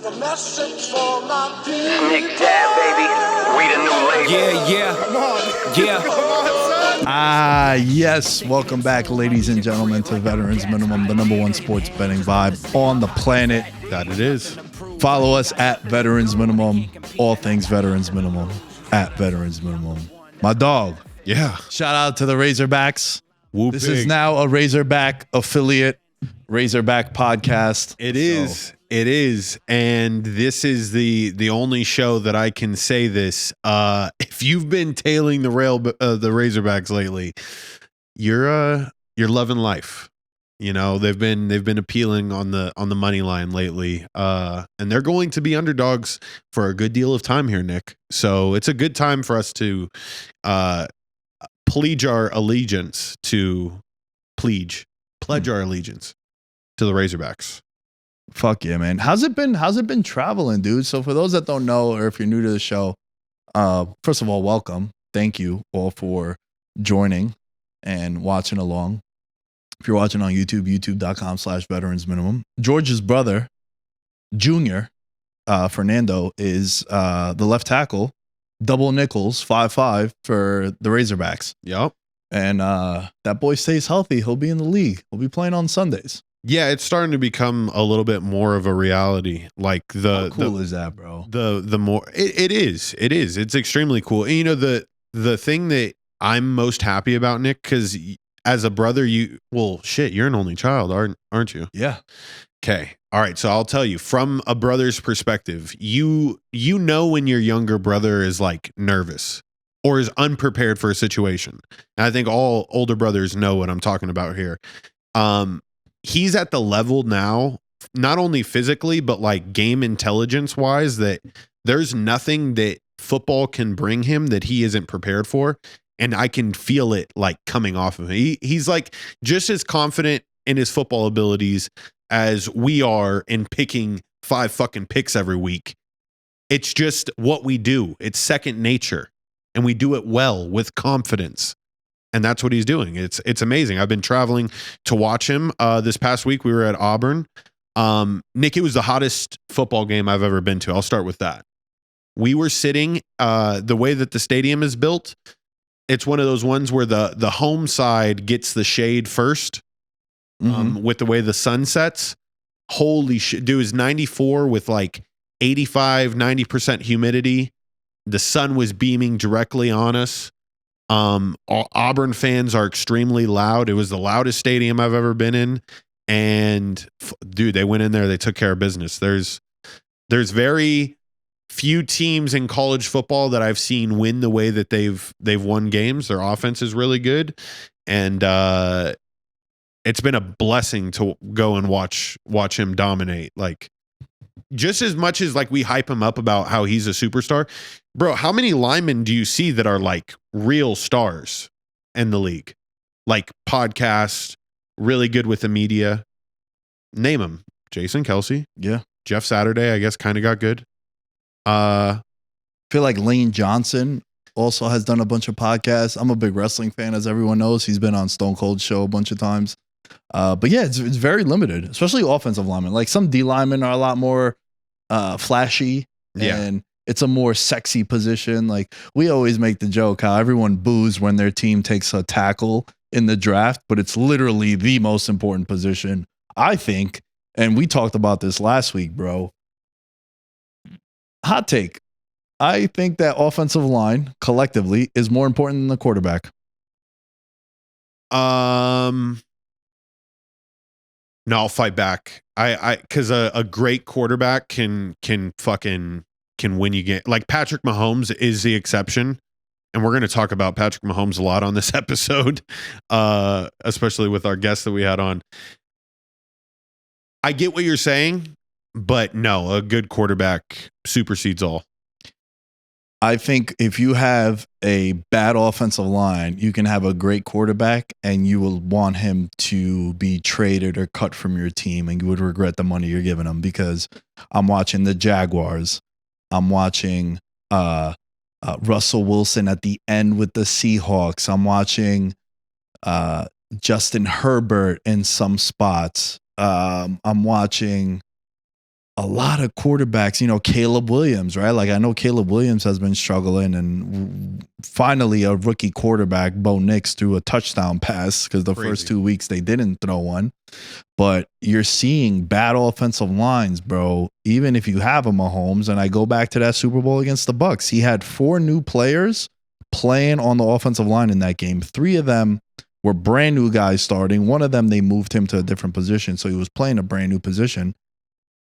A message for my people. Nick Dad, baby. We the new label. Yeah. Come on. Yeah. Come on, son. Yes. Welcome back, ladies and gentlemen, to Veterans Minimum, the number one sports betting vibe on the planet. That it is. Follow us at Veterans Minimum, all things Veterans Minimum, at Veterans Minimum. My dog. Yeah. Shout out to the Razorbacks. Whoop This big. is now a Razorback affiliate, Razorback podcast. It is. So, It is. And this is the only show that I can say this. If you've been tailing the Razorbacks lately, you're loving life. You know, they've been appealing on the money line lately. And they're going to be underdogs for a good deal of time here, Nick. So it's a good time for us to pledge our allegiance to the Razorbacks. fuck yeah, man. How's it been traveling, dude? So for those that don't know, or if you're new to the show, first of all, welcome. Thank you all for joining and watching along. If you're watching on YouTube, youtube.com/veterans minimum. George's brother, Junior, Fernando, is the left tackle, double nickels, 5-5 for the Razorbacks. Yep. And that boy stays healthy. He'll be in the league. He'll be playing on Sundays. Yeah, it's starting to become a little bit more of a reality. Like How cool is that, bro? the more it is. It's extremely cool. And you know, the thing that I'm most happy about, Nick, because as a brother, you're an only child, aren't you? Yeah. Okay. All right. So I'll tell you from a brother's perspective, you know when your younger brother is like nervous or is unprepared for a situation. And I think all older brothers know what I'm talking about here. He's at the level now, not only physically, but like game intelligence wise, that there's nothing that football can bring him that he isn't prepared for. And I can feel it like coming off of him. He's like just as confident in his football abilities as we are in picking 5 fucking picks every week. It's just what we do. It's second nature, and we do it well with confidence. And that's what he's doing. It's amazing. I've been traveling to watch him. This past week we were at Auburn. Nick, it was the hottest football game I've ever been to. I'll start with that. We were sitting the way that the stadium is built. It's one of those ones where the home side gets the shade first. With the way the sun sets. Holy shit. Dude, it was 94 with like 85, 90% humidity. The sun was beaming directly on us. Auburn fans are extremely loud. It was the loudest stadium I've ever been in. And dude, they went in there, they took care of business. There's very few teams in college football that I've seen win the way that they've won games. Their offense is really good. And it's been a blessing to go and watch him dominate. Like, just as much as like we hype him up about how he's a superstar, bro, how many linemen do you see that are like real stars in the league? Like podcast, really good with the media. Name them. Jason Kelsey. Yeah. Jeff Saturday, I guess, kind of got good. I feel like Lane Johnson also has done a bunch of podcasts. I'm a big wrestling fan, as everyone knows. He's been on Stone Cold show a bunch of times. But yeah, it's very limited, especially offensive linemen. Like some D linemen are a lot more flashy, and it's a more sexy position. Like we always make the joke how everyone boos when their team takes a tackle in the draft, but it's literally the most important position, I think. And we talked about this last week, bro. Hot take. I think that offensive line collectively is more important than the quarterback. No, I'll fight back. Because a great quarterback can win you game. Like Patrick Mahomes is the exception, and we're going to talk about Patrick Mahomes a lot on this episode, especially with our guest that we had on. I get what you're saying, but no, a good quarterback supersedes all. I think if you have a bad offensive line, you can have a great quarterback and you will want him to be traded or cut from your team, and you would regret the money you're giving him. Because I'm watching the Jaguars. I'm watching Russell Wilson at the end with the Seahawks. I'm watching Justin Herbert in some spots. I'm watching a lot of quarterbacks, Caleb Williams, right? Like I know Caleb Williams has been struggling, and finally a rookie quarterback, Bo Nix, threw a touchdown pass because the first 2 weeks they didn't throw one. But you're seeing bad offensive lines, bro. Even if you have a Mahomes, and I go back to that Super Bowl against the Bucs, he had 4 new players playing on the offensive line in that game. 3 of them were brand new guys starting. One of them, they moved him to a different position, so he was playing a brand new position.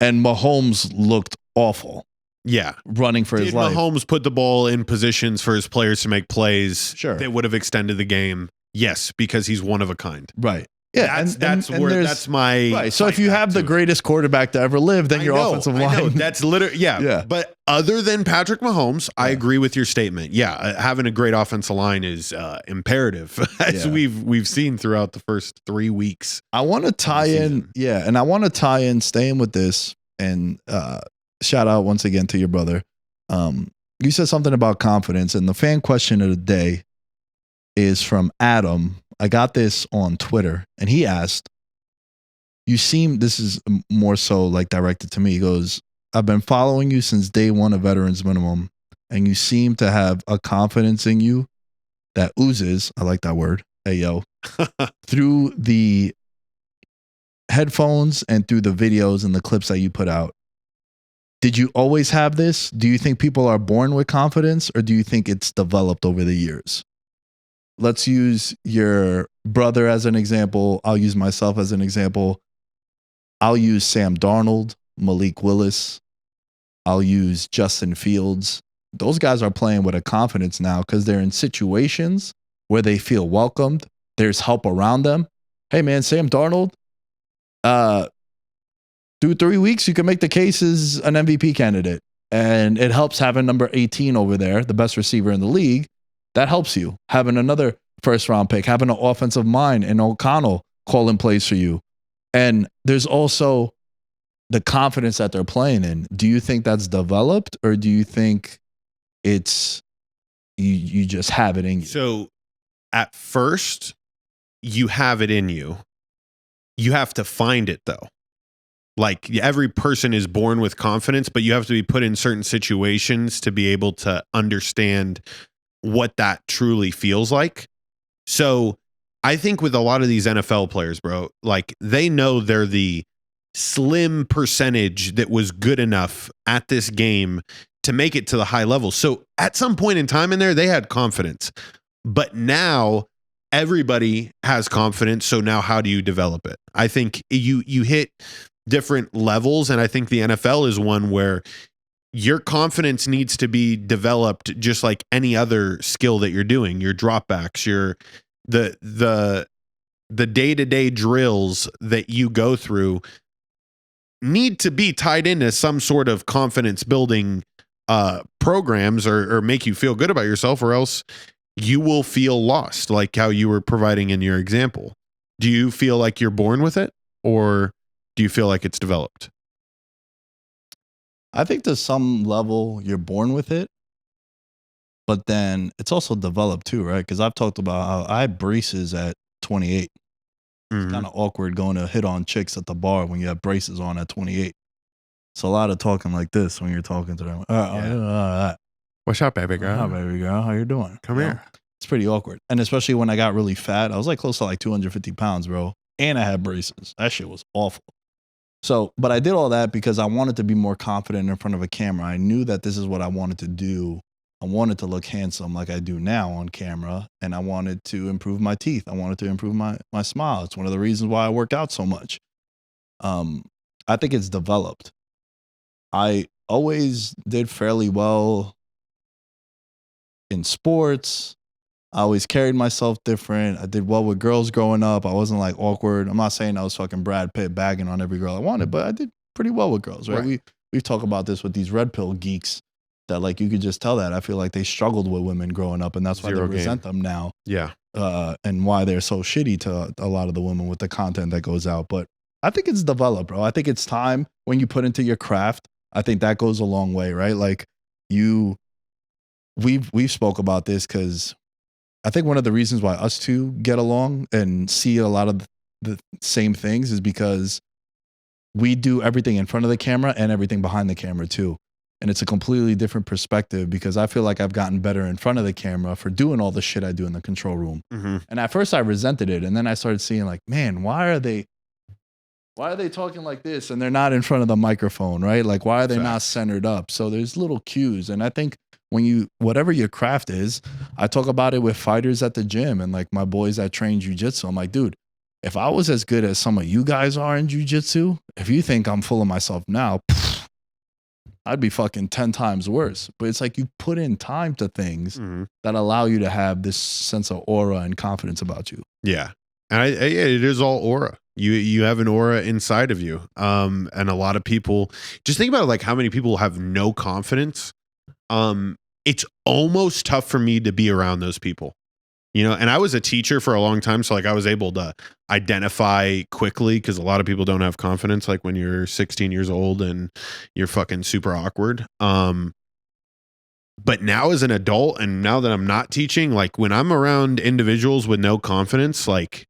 And Mahomes looked awful. Yeah. Running for his life. Mahomes put the ball in positions for his players to make plays that would have extended the game? Yes, because he's one of a kind. Right. Yeah, that's my right. So if you have the greatest quarterback to ever live, then your offensive line. That's literally yeah. But other than Patrick Mahomes, I agree with your statement. Yeah, having a great offensive line is imperative, as we've seen throughout the first 3 weeks. I want to tie in, and I want to tie in, staying with this, and shout out once again to your brother. You said something about confidence, and the fan question of the day is from Adam. I got this on Twitter, and he asked, this is more so like directed to me. He goes, I've been following you since day one of Veterans Minimum, and you seem to have a confidence in you that oozes, I like that word, hey yo, through the headphones and through the videos and the clips that you put out. Did you always have this? Do you think people are born with confidence, or do you think it's developed over the years? Let's use your brother as an example. I'll use myself as an example. I'll use Sam Darnold, Malik Willis. I'll use Justin Fields. Those guys are playing with a confidence now because they're in situations where they feel welcomed. There's help around them. Hey, man, Sam Darnold, through 3 weeks, you can make the case as an MVP candidate. And it helps having number 18 over there, the best receiver in the league. That helps you. Having another first-round pick, having an offensive mind and O'Connell calling plays for you. And there's also the confidence that they're playing in. Do you think that's developed, or do you think it's you just have it in you? So at first, you have it in you. You have to find it, though. Like, every person is born with confidence, but you have to be put in certain situations to be able to understand what that truly feels like. So I think with a lot of these NFL players, bro, like, they know they're the slim percentage that was good enough at this game to make it to the high level. So at some point in time in there, they had confidence, but now everybody has confidence. So now how do you develop it? I think you hit different levels. And I think the NFL is one where your confidence needs to be developed just like any other skill that you're doing. Your dropbacks, the day-to-day drills that you go through need to be tied into some sort of confidence building programs or make you feel good about yourself, or else you will feel lost, like how you were providing in your example. Do you feel like you're born with it, or do you feel like it's developed? I think to some level you're born with it, but then it's also developed too, right? Because I've talked about how I had braces at 28. It's kind of awkward going to hit on chicks at the bar when you have braces on at 28. It's a lot of talking like this when you're talking to them. What's up, baby girl? What's up, baby girl? How you doing? Come here. It's pretty awkward. And especially when I got really fat. I was like close to like 250 pounds, bro. And I had braces. That shit was awful. So, but I did all that because I wanted to be more confident in front of a camera. I knew that this is what I wanted to do. I wanted to look handsome like I do now on camera, and I wanted to improve my teeth. I wanted to improve my smile. It's one of the reasons why I work out so much. I think it's developed. I always did fairly well in sports. I always carried myself different. I did well with girls growing up. I wasn't like awkward. I'm not saying I was fucking Brad Pitt bagging on every girl I wanted, but I did pretty well with girls, right? We've talked about this with these red pill geeks that like you could just tell that. I feel like they struggled with women growing up, and that's why they resent them now. Yeah. And why they're so shitty to a lot of the women with the content that goes out. But I think it's developed, bro. I think it's time when you put into your craft. I think that goes a long way, right? Like we've spoke about this because I think one of the reasons why us two get along and see a lot of the same things is because we do everything in front of the camera and everything behind the camera too. And it's a completely different perspective because I feel like I've gotten better in front of the camera for doing all the shit I do in the control room. Mm-hmm. And at first I resented it. And then I started seeing like, man, why are they talking like this and they're not in front of the microphone, right? Like, why are they not centered up? So there's little cues. And I think whatever your craft is, I talk about it with fighters at the gym and like my boys that train jujitsu. I'm like, dude, if I was as good as some of you guys are in jujitsu, if you think I'm full of myself now, I'd be fucking 10 times worse. But it's like you put in time to things that allow you to have this sense of aura and confidence about you. Yeah. And it is all aura. You have an aura inside of you. And a lot of people, just think about like how many people have no confidence. It's almost tough for me to be around those people, you know, and I was a teacher for a long time. So like I was able to identify quickly because a lot of people don't have confidence. Like when you're 16 years old and you're fucking super awkward. But now as an adult and now that I'm not teaching, like when I'm around individuals with no confidence, like,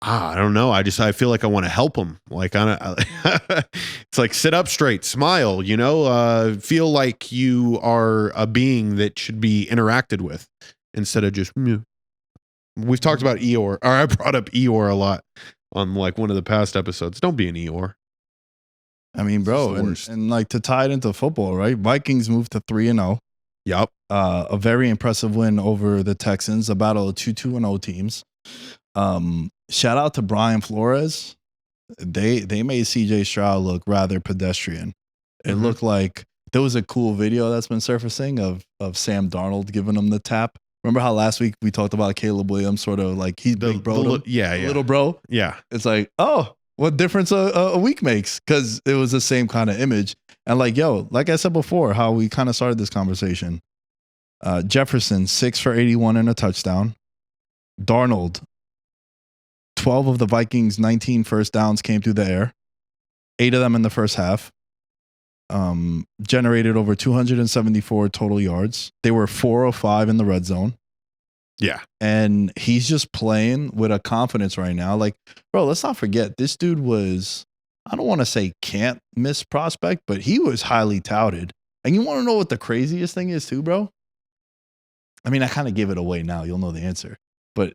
I don't know. I feel like I want to help them. Like, it's like sit up straight, smile, you know, feel like you are a being that should be interacted with instead of just, we've talked about Eeyore, or I brought up Eeyore a lot on like one of the past episodes. Don't be an Eeyore. I mean, bro, and like to tie it into football, right? Vikings moved to 3-0. Yep. A very impressive win over the Texans, a battle of 2-0 teams. Shout out to Brian Flores. They made CJ Stroud look rather pedestrian. It looked like there was a cool video that's been surfacing of Sam Darnold giving him the tap. Remember how last week we talked about Caleb Williams, sort of like he's big bro, little bro. Yeah, it's like, oh, what difference a week makes? Because it was the same kind of image. And like, yo, like I said before, how we kind of started this conversation. Jefferson 6 for 81 and a touchdown. Darnold 12 of the Vikings' 19 first downs came through the air, 8 of them in the first half. Generated over 274 total yards. They were 405 in the red zone. Yeah. And he's just playing with a confidence right now. Like, bro, let's not forget, this dude was, I don't want to say can't miss prospect, but he was highly touted. And you want to know what the craziest thing is too, bro? I mean, I kind of give it away now. You'll know the answer. But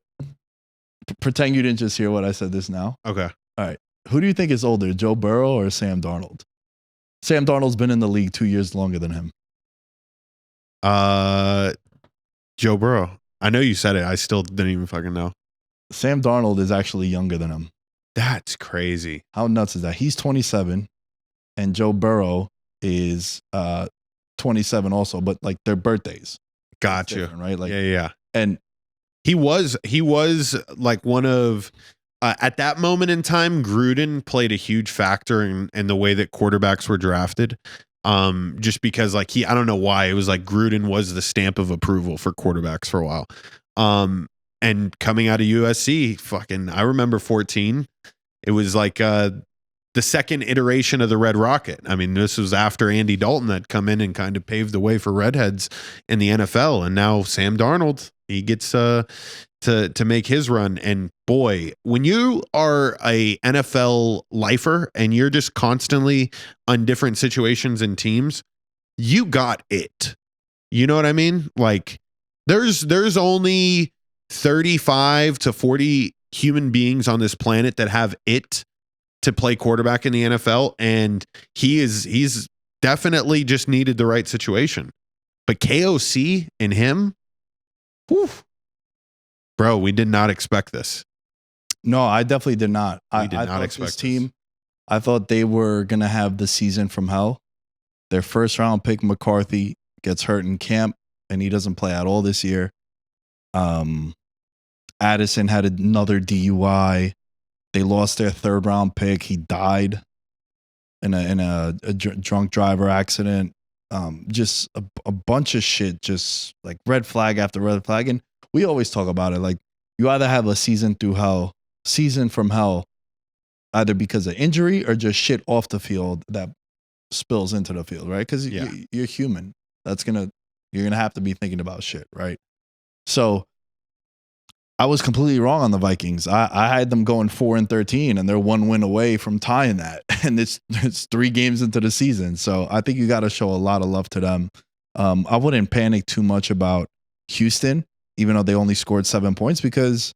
pretend you didn't just hear what I said this now. Okay. All right. Who do you think is older, Joe Burrow or Sam Darnold? Sam Darnold's been in the league 2 years longer than him. Joe Burrow. I know you said it. I still didn't even fucking know. Sam Darnold is actually younger than him. That's crazy. How nuts is that? He's 27 and Joe Burrow is 27 also, but like their birthdays. Gotcha. Right? Like, yeah. And he was like one of at that moment in time, Gruden played a huge factor in the way that quarterbacks were drafted. Just because like I don't know why it was like Gruden was the stamp of approval for quarterbacks for a while. And coming out of USC, fucking, I remember 14. It was like the second iteration of the Red Rocket. I mean, this was after Andy Dalton had come in and kind of paved the way for redheads in the NFL. And now Sam Darnold, he gets to make his run. And boy, when you are a NFL lifer and you're just constantly on different situations and teams, you got it. You know what I mean? Like there's only 35 to 40 human beings on this planet that have it to play quarterback in the NFL. And he's definitely just needed the right situation. But KOC and him, whew, bro, we did not expect this. No, I definitely did not. I did not expect this team. I thought they were going to have the season from hell. Their first round pick, McCarthy, gets hurt in camp and he doesn't play at all this year. Addison had another DUI. They lost their third round pick. He died in a drunk driver accident. Just a bunch of shit, just like red flag after red flag. And we always talk about it. Like you either have a season from hell, either because of injury or just shit off the field that spills into the field, right? Because you're human. You're gonna have to be thinking about shit, right? So I was completely wrong on the Vikings. I had them going 4-13, and they're one win away from tying that. and it's 3 games into the season. So I think you got to show a lot of love to them. I wouldn't panic too much about Houston, even though they only scored 7 points, because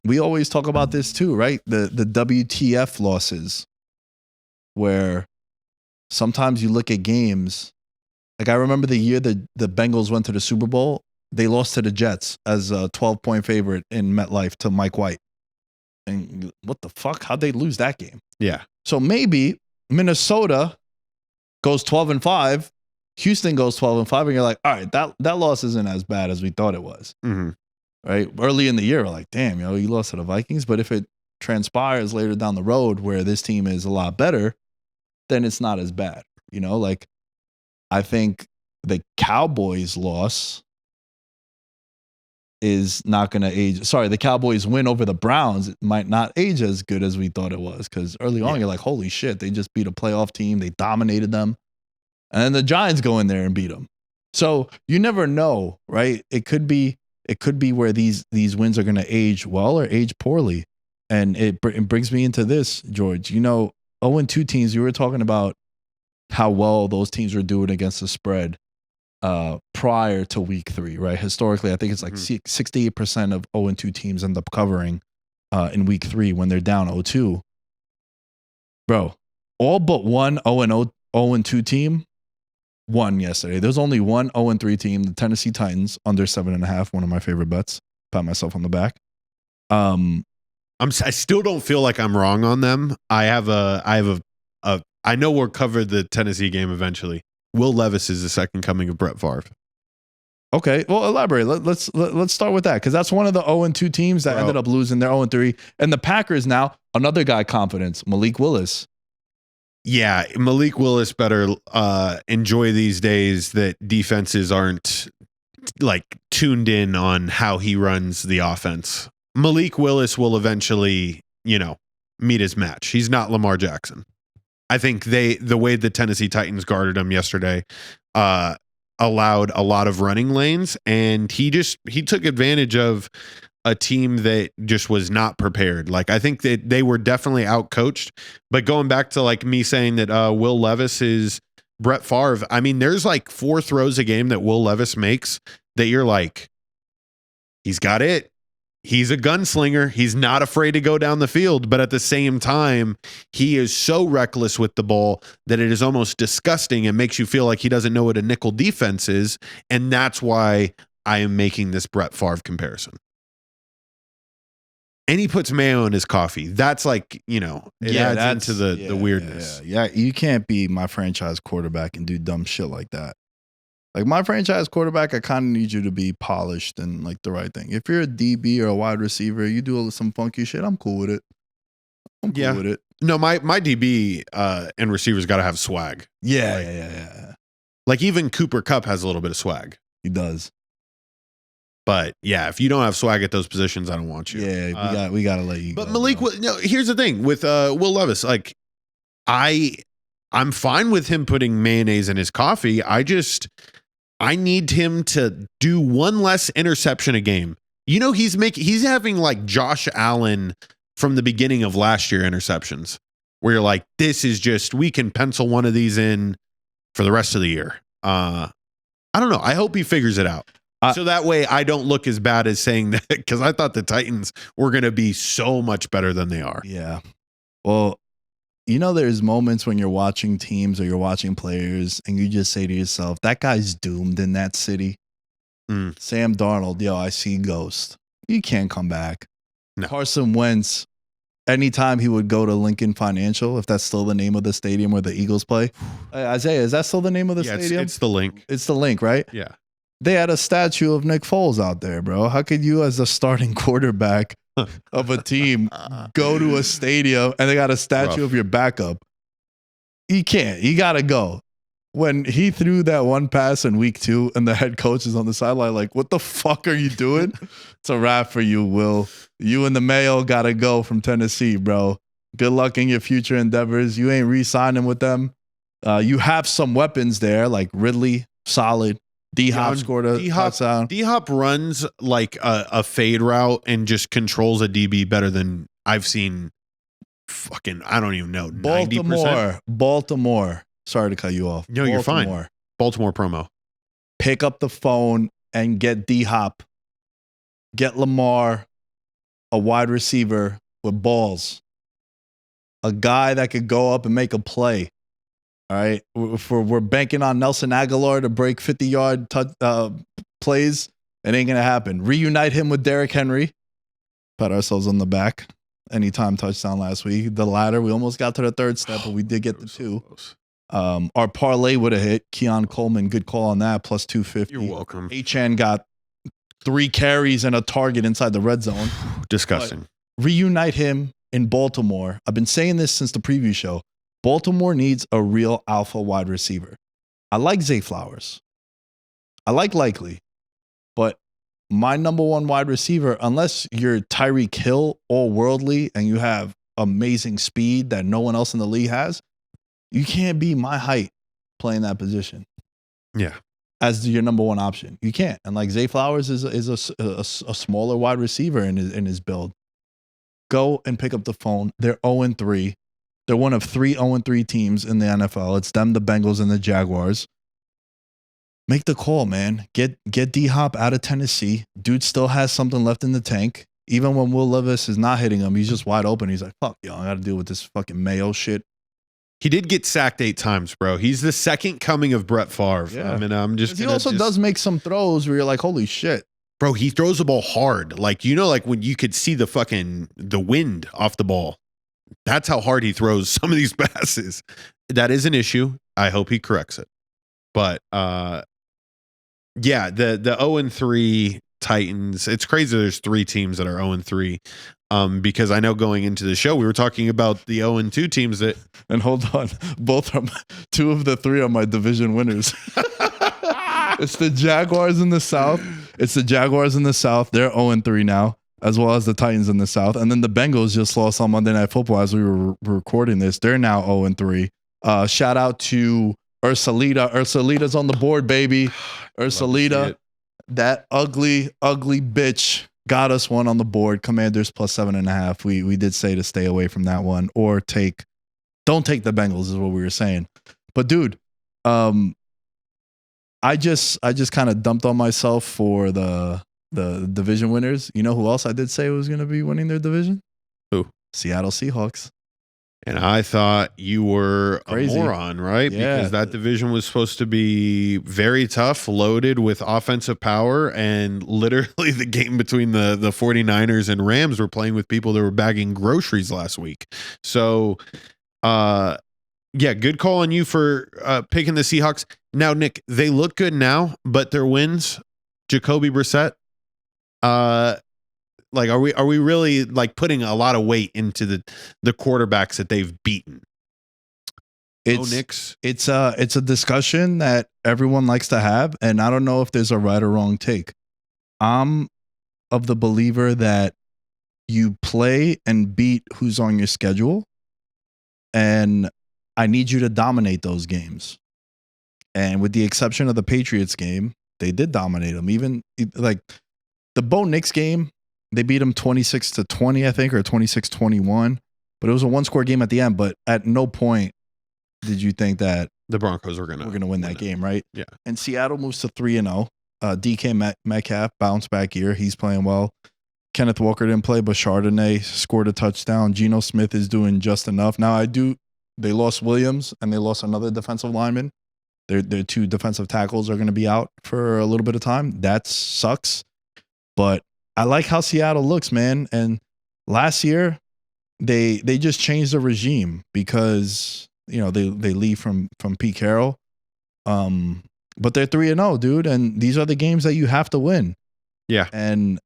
we always talk about this too, right? The WTF losses, where sometimes you look at games. Like I remember the year that the Bengals went to the Super Bowl, they lost to the Jets as a 12-point favorite in MetLife to Mike White. And what the fuck? How'd they lose that game? Yeah. So maybe Minnesota goes 12-5, Houston goes 12-5, and you're like, all right, that loss isn't as bad as we thought it was. Mm-hmm. Right? Early in the year, we're like, damn, you lost to the Vikings. But if it transpires later down the road where this team is a lot better, then it's not as bad. Like I think the Cowboys loss is not going to age. Sorry, the Cowboys win over the Browns. It might not age as good as we thought it was, because early on you're like, holy shit, they just beat a playoff team. They dominated them. And then the Giants go in there and beat them. So you never know, right? It could be where these wins are going to age well or age poorly. And it brings me into this, George. 0-2 teams, you were talking about how well those teams were doing against the spread prior to week 3, right? Historically, I think it's like 68% of 0-2 teams end up covering in week 3 when they're down 0-2. Bro, all but one 0-2 team won yesterday. There's only one 0-3 team, the Tennessee Titans, under 7.5, one of my favorite bets. Pat myself on the back. I still don't feel like I'm wrong on them. I know we'll cover the Tennessee game eventually. Will Levis is the second coming of Brett Favre. Okay, well, elaborate. Let's start with that, because that's one of the 0-2 teams that ended up losing their 0-3. And the Packers now, another guy confidence, Malik Willis. Yeah, Malik Willis better enjoy these days that defenses aren't like tuned in on how he runs the offense. Malik Willis will eventually, meet his match. He's not Lamar Jackson. I think the way the Tennessee Titans guarded him yesterday allowed a lot of running lanes, and he took advantage of a team that just was not prepared. Like, I think that they were definitely outcoached, but going back to like me saying that Will Levis is Brett Favre, I mean, there's like 4 throws a game that Will Levis makes that you're like, he's got it. He's a gunslinger. He's not afraid to go down the field, but at the same time, he is so reckless with the ball that it is almost disgusting and makes you feel like he doesn't know what a nickel defense is. And that's why I am making this Brett Favre comparison. And he puts mayo in his coffee. That's like, it adds into the weirdness. Yeah, you can't be my franchise quarterback and do dumb shit like that. Like, my franchise quarterback, I kind of need you to be polished and like the right thing. If you're a DB or a wide receiver, you do some funky shit, I'm cool with it. I'm cool with it. No, my DB and receivers got to have swag. Yeah. Like, even Cooper Kupp has a little bit of swag. He does. But yeah, if you don't have swag at those positions, I don't want you. Yeah, we gotta let you but go. But Malik, here's the thing with Will Levis. Like, I'm fine with him putting mayonnaise in his coffee. I need him to do one less interception a game. He's having like Josh Allen from the beginning of last year interceptions, where you're like, this is just, we can pencil one of these in for the rest of the year. I don't know. I hope he figures it out. So that way I don't look as bad as saying that, because I thought the Titans were going to be so much better than they are. Yeah. Well, there's moments when you're watching teams or you're watching players and you just say to yourself, that guy's doomed in that city. Sam Darnold, I see ghost. You can't come back. No. Carson Wentz, anytime he would go to Lincoln Financial, if that's still the name of the stadium where the Eagles play. Isaiah, is that still the name of the stadium? It's the Link. It's the Link, right? Yeah. They had a statue of Nick Foles out there, bro. How could you, as a starting quarterback of a team, go to a stadium and they got a statue of your backup? You can't. You got to go. When he threw that one pass in week 2 and the head coach is on the sideline like, what the fuck are you doing? It's a wrap for you, Will. You and the Mayo got to go from Tennessee, bro. Good luck in your future endeavors. You ain't re-signing with them. You have some weapons there, like Ridley, solid. D-Hop scored a touchdown. D-Hop runs like a fade route and just controls a DB better than I've seen fucking, I don't even know, 90%. Baltimore. Sorry to cut you off. No, you're fine. Baltimore promo. Pick up the phone and get D-Hop. Get Lamar, a wide receiver with balls. A guy that could go up and make a play. All right. We're banking on Nelson Aguilar to break 50-yard plays. It ain't going to happen. Reunite him with Derrick Henry. Pat ourselves on the back. Anytime touchdown last week. The latter, we almost got to the third step, but we did get the two. Our parlay would have hit. Keon Coleman, good call on that, plus 250. You're welcome. H.N. got 3 carries and a target inside the red zone. Disgusting. But reunite him in Baltimore. I've been saying this since the preview show. Baltimore needs a real alpha wide receiver. I like Zay Flowers. I like Likely. But my number one wide receiver, unless you're Tyreek Hill, all worldly, and you have amazing speed that no one else in the league has, you can't be my height playing that position. Yeah. As your number one option. You can't. And like Zay Flowers is a smaller wide receiver in his build. Go and pick up the phone. They're 0-3. They're one of 3 0-3 teams in the NFL. It's them, the Bengals, and the Jaguars. Make the call, man. Get D-Hop out of Tennessee. Dude still has something left in the tank. Even when Will Levis is not hitting him, he's just wide open. He's like, fuck, yo, I got to deal with this fucking Mayo shit. He did get sacked 8 times, bro. He's the second coming of Brett Favre. Yeah. I mean, I'm just. He also does make some throws where you're like, holy shit. Bro, he throws the ball hard. Like, like when you could see the wind off the ball. That's how hard he throws some of these passes. That is an issue. I hope he corrects it. But yeah, the 0-3 Titans. It's crazy there's 3 teams that are 0-3. Because I know going into the show, we were talking about the 0-2 teams that. And hold on, 2 of the 3 are my division winners. It's the Jaguars in the South. They're 0-3 now, as well as the Titans in the South. And then the Bengals just lost on Monday Night Football as we were recording this. They're now 0-3. Shout out to Ursalita. Ursalita's on the board, baby. Ursalita, that ugly, ugly bitch. Got us one on the board. Commanders plus 7.5. We did say to stay away from that one or don't take the Bengals is what we were saying. But dude, I just kind of dumped on myself for the division winners. You know who else I did say was going to be winning their division? Who? Seattle Seahawks. And I thought you were Crazy. a moron, right? Yeah. Because that division was supposed to be very tough, loaded with offensive power, and literally the game between the 49ers and Rams were playing with people that were bagging groceries last week. So, yeah, good call on you for picking the Seahawks. Now, Nick, they look good now, but their wins, Jacoby Brissett, like, are we really like putting a lot of weight into the quarterbacks that they've beaten? It's a discussion that everyone likes to have, and I don't know if there's a right or wrong take. I'm of the believer that you play and beat who's on your schedule, and I need you to dominate those games. And with the exception of the Patriots game, they did dominate them. Even like the Bo Nix game, they beat them 26-20, I think, or 26-21. But it was a 1-score game at the end. But at no point did you think that the Broncos were gonna win that game, right? Yeah. And Seattle moves to 3-0. DK Metcalf bounce back year. He's playing well. Kenneth Walker didn't play, but Chardonnay scored a touchdown. Geno Smith is doing just enough. Now they lost Williams and they lost another defensive lineman. Their 2 defensive tackles are going to be out for a little bit of time. That sucks. But I like how Seattle looks, man. And last year, they just changed the regime because, they leave from Pete Carroll. But they're 3-0, dude. And these are the games that you have to win. Yeah. And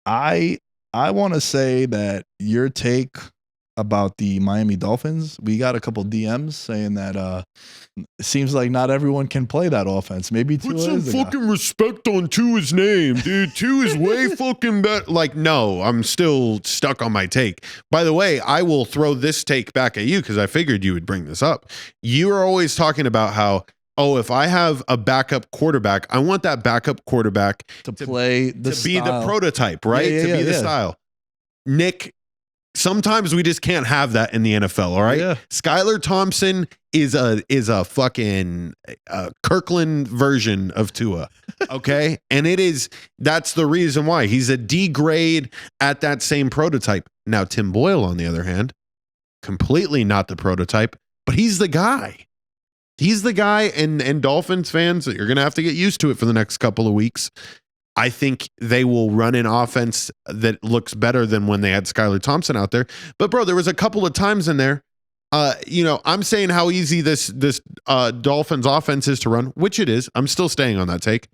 I want to say that your take about the Miami Dolphins, we got a couple DMs saying that it seems like not everyone can play that offense. Maybe Tua put some is the guy. fucking respect on Tua's name, dude. Tua is way fucking better. Like, no, I'm still stuck on my take. By the way, I will throw this take back at you because I figured you would bring this up. You are always talking about how, if I have a backup quarterback, I want that backup quarterback to play the to be the prototype, right? Yeah, to be the yeah. style. Nick, sometimes we just can't have that in the NFL. All right. Yeah. Skylar Thompson is a fucking Kirkland version of Tua. Okay. And that's the reason why he's a D grade at that same prototype. Now, Tim Boyle, on the other hand, completely not the prototype, but he's the guy. He's the guy, and Dolphins fans, you're going to have to get used to it for the next couple of weeks. I think they will run an offense that looks better than when they had Skylar Thompson out there. But bro, there was a couple of times in there, I'm saying how easy this Dolphins offense is to run, which it is. I'm still staying on that take.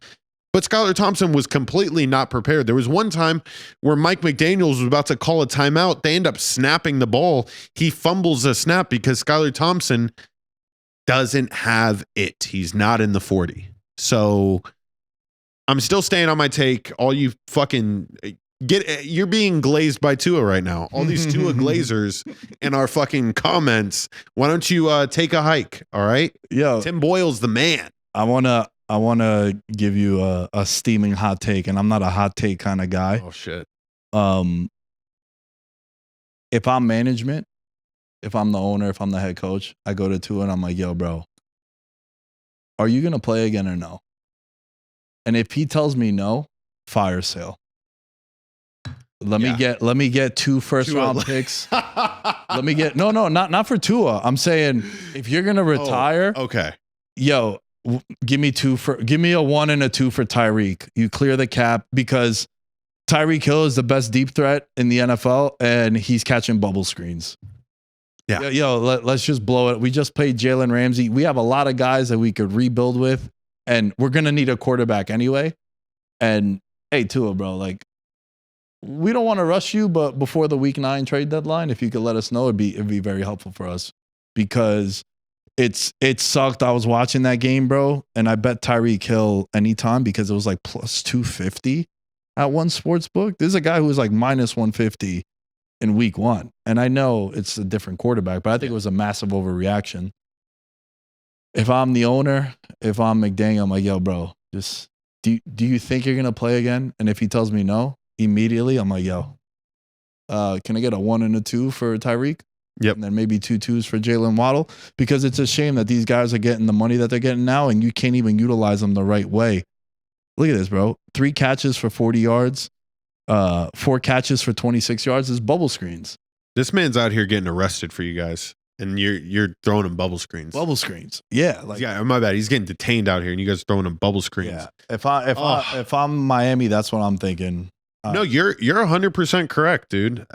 But Skylar Thompson was completely not prepared. There was one time where Mike McDaniels was about to call a timeout. They end up snapping the ball. He fumbles a snap because Skylar Thompson doesn't have it. He's not in the 40. So I'm still staying on my take. All you fucking you're being glazed by Tua right now. All these Tua glazers in our fucking comments. Why don't you take a hike? All right. Yo, Tim Boyle's the man. I wanna give you a steaming hot take, and I'm not a hot take kind of guy. Oh shit. If I'm management, if I'm the owner, if I'm the head coach, I go to Tua and I'm like, yo, bro, are you going to play again or no? And if he tells me no, fire sale. Let me get 2 first round picks. Let me get not for Tua. I'm saying if you're going to retire, okay. Yo, give me a 1 and a 2 for Tyreek. You clear the cap because Tyreek Hill is the best deep threat in the NFL and he's catching bubble screens. Yeah. Yo, let's just blow it. We just played Jalen Ramsey. We have a lot of guys that we could rebuild with, and we're going to need a quarterback anyway. And hey, Tua, bro, like, we don't want to rush you, but before the week 9 trade deadline, if you could let us know, it'd be very helpful for us because it sucked. I was watching that game, bro, and I bet Tyreek Hill anytime because it was like plus 250 at one sports book. There's a guy who was like minus 150 in week 1. And I know it's a different quarterback, but I think it was a massive overreaction. If I'm the owner, if I'm McDaniel, I'm like, yo, bro, just do you think you're going to play again? And if he tells me no, immediately I'm like, yo, can I get a 1 and a 2 for Tyreek? Yep. And then maybe 2 2s for Jalen Waddle, because it's a shame that these guys are getting the money that they're getting now and you can't even utilize them the right way. Look at this, bro. 3 catches for 40 yards. 4 catches for 26 yards is bubble screens. This man's out here getting arrested for you guys, and you're throwing him bubble screens. Bubble screens, yeah. Like, yeah, my bad. He's getting detained out here, and you guys throwing him bubble screens. yeah. If I'm Miami, that's what I'm thinking. No, you're 100% correct, dude.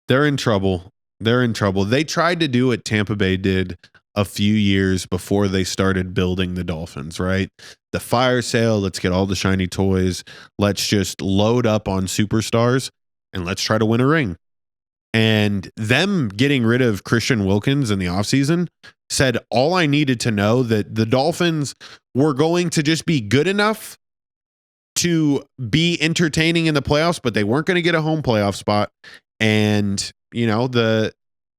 They're in trouble. They're in trouble. They tried to do what Tampa Bay did a few years before they started building the Dolphins, right? The fire sale, let's get all the shiny toys. Let's just load up on superstars and let's try to win a ring. And them getting rid of Christian Wilkins in the offseason said all I needed to know that the Dolphins were going to just be good enough to be entertaining in the playoffs, but they weren't going to get a home playoff spot. And, you know, the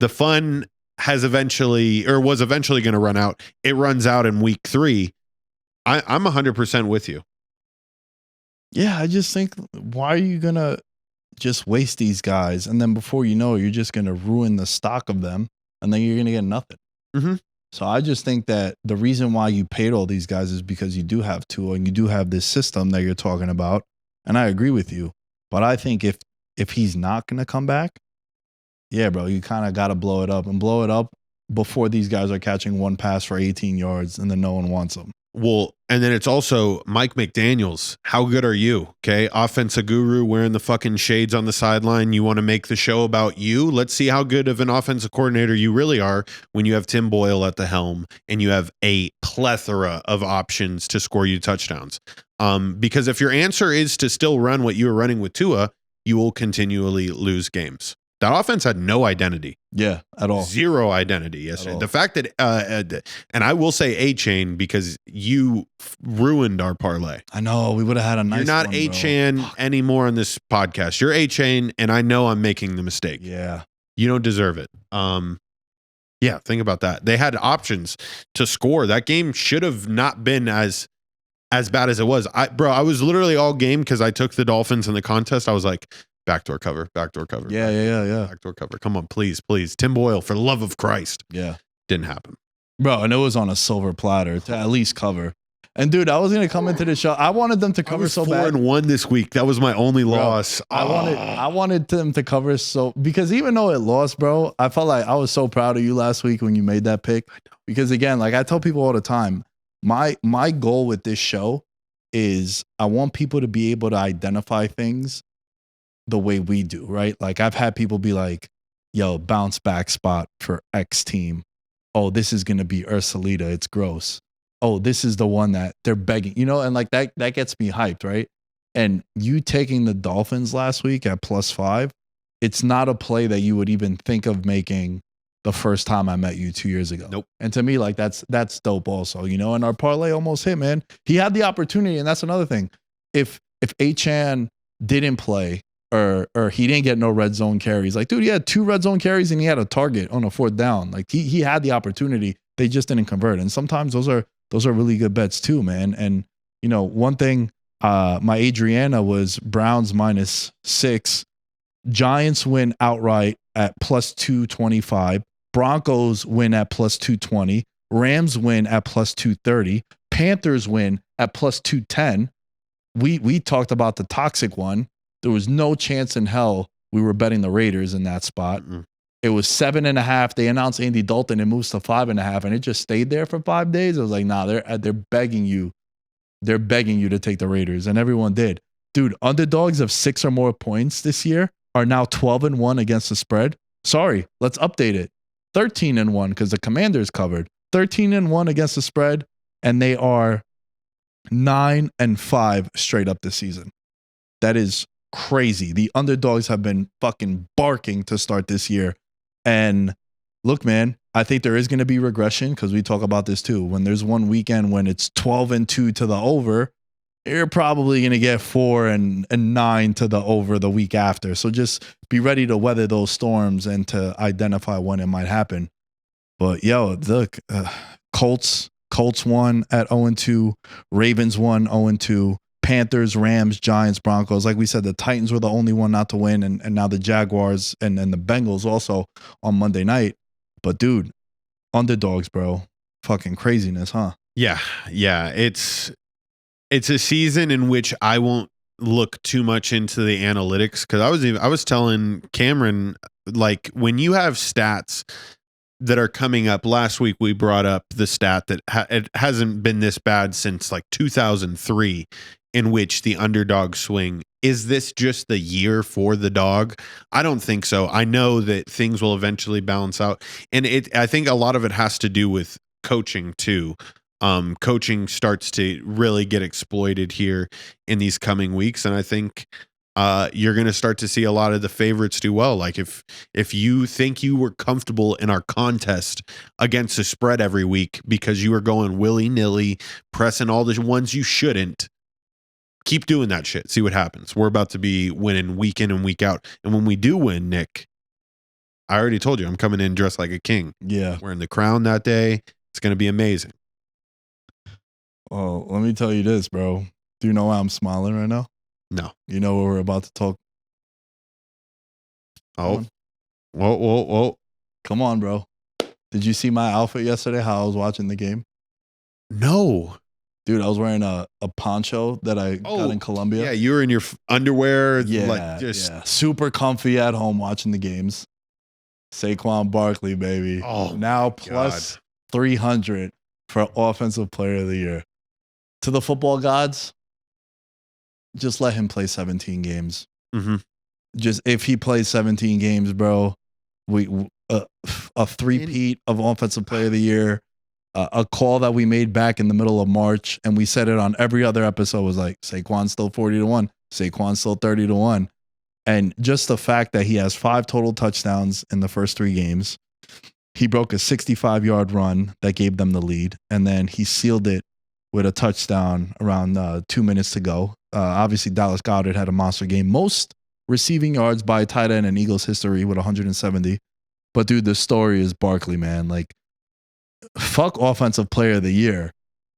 fun was eventually going to run out. It runs out in week 3. I'm 100% with you. Yeah, I just think, why are you going to just waste these guys? And then before you know it, you're just going to ruin the stock of them. And then you're going to get nothing. Mm-hmm. So I just think that the reason why you paid all these guys is because you do have Tua and you do have this system that you're talking about. And I agree with you. But I think if he's not going to come back, yeah, bro, you kind of got to blow it up before these guys are catching 1 pass for 18 yards and then no one wants them. Well, and then it's also Mike McDaniels. How good are you? Okay. Offensive guru wearing the fucking shades on the sideline. You want to make the show about you? Let's see how good of an offensive coordinator you really are when you have Tim Boyle at the helm and you have a plethora of options to score you touchdowns. Because if your answer is to still run what you were running with Tua, you will continually lose games. That offense had no identity. Yeah, at all. 0 identity yesterday. The fact that, and I will say A-Chain because you ruined our parlay. I know, we would have had a nice You're not one, A-Chain anymore on this podcast. You're A-Chain, and I know I'm making the mistake. Yeah. You don't deserve it. Yeah, think about that. They had options to score. That game should have not been as bad as it was. I was literally all game because I took the Dolphins in the contest. I was like, Backdoor cover. Backdoor cover. Yeah. Backdoor cover. Come on, please. Tim Boyle, for the love of Christ. Yeah. Didn't happen. Bro, and it was on a silver platter to at least cover. And dude, I was gonna come into the show. I wanted them to cover so bad. 4-1 this week. That was my only loss. I wanted them to cover so because even though it lost, bro, I felt like I was so proud of you last week when you made that pick. Because again, like I tell people all the time, my goal with this show is I want people to be able to identify things the way we do, right? Like I've had people be like, yo, bounce back spot for X team. Oh, this is gonna be Ursulita. It's gross. Oh, this is the one that they're begging, and like that gets me hyped, right? And you taking the Dolphins last week at +5, it's not a play that you would even think of making the first time I met you 2 years ago. Nope. And to me, like that's dope also, and our parlay almost hit, man. He had the opportunity, and that's another thing. If Achan didn't play or he didn't get no red zone carries, like dude, he had 2 red zone carries and he had a target on a 4th down. Like he had the opportunity. They just didn't convert. And sometimes those are really good bets too, man. And one thing, my Adriana was Browns -6, Giants win outright at +225, Broncos win at +220, Rams win at +230, Panthers win at +210. We talked about the toxic one. There was no chance in hell we were betting the Raiders in that spot. Mm-hmm. It was 7.5. They announced Andy Dalton. It moves to 5.5, and it just stayed there for 5 days. I was like, nah, they're begging you. They're begging you to take the Raiders, and everyone did. Dude, underdogs of 6 or more points this year are now 12-1 against the spread. Sorry, let's update it. 13-1 because the Commanders covered. 13-1 against the spread, and they are 9-5 straight up this season. That is crazy. The underdogs have been fucking barking to start this year. And look, man, I think there is going to be regression because we talk about this too. When there's one weekend when it's 12-2 to the over, you're probably going to get 4-9 to the over the week after. So just be ready to weather those storms and to identify when it might happen. But yo, look, Colts won at 0-2, Ravens won 0-2. Panthers, Rams, Giants, Broncos. Like we said, the Titans were the only one not to win, and now the Jaguars and the Bengals also on Monday night. But dude, underdogs, bro. Fucking craziness, huh? Yeah. It's a season in which I won't look too much into the analytics because I was telling Cameron, like when you have stats that are coming up. Last week we brought up the stat that it hasn't been this bad since like 2003. In which the underdog swing. Is this just the year for the dog? I don't think so. I know that things will eventually balance out. And I think a lot of it has to do with coaching too. Coaching starts to really get exploited here in these coming weeks. And I think you're going to start to see a lot of the favorites do well. Like if you think you were comfortable in our contest against the spread every week because you were going willy-nilly, pressing all the ones you shouldn't, keep doing that shit. See what happens. We're about to be winning week in and week out. And when we do win, Nick, I already told you I'm coming in dressed like a king. Yeah. Wearing the crown that day. It's going to be amazing. Well, let me tell you this, bro. Do you know why I'm smiling right now? No. You know what we're about to talk? Oh. Whoa. Come on, bro. Did you see my outfit yesterday, how I was watching the game? No. Dude, I was wearing a poncho that I got in Colombia. Yeah, you were in your underwear. Yeah, like just super comfy at home watching the games. Saquon Barkley, baby. Oh, now plus 300 for Offensive Player of the Year. To the football gods, just let him play 17 games. Mm-hmm. Just if he plays 17 games, bro, a three-peat of Offensive Player of the Year. A call that we made back in the middle of March, and we said it on every other episode, was like, Saquon's still 40-1, Saquon's still 30-1. And just the fact that he has 5 total touchdowns in the first 3 games, he broke a 65-yard run that gave them the lead, and then he sealed it with a touchdown around 2 minutes to go. Obviously, Dallas Goedert had a monster game. Most receiving yards by a tight end in Eagles history with 170. But, dude, the story is Barkley, man. Like, fuck Offensive Player of the Year.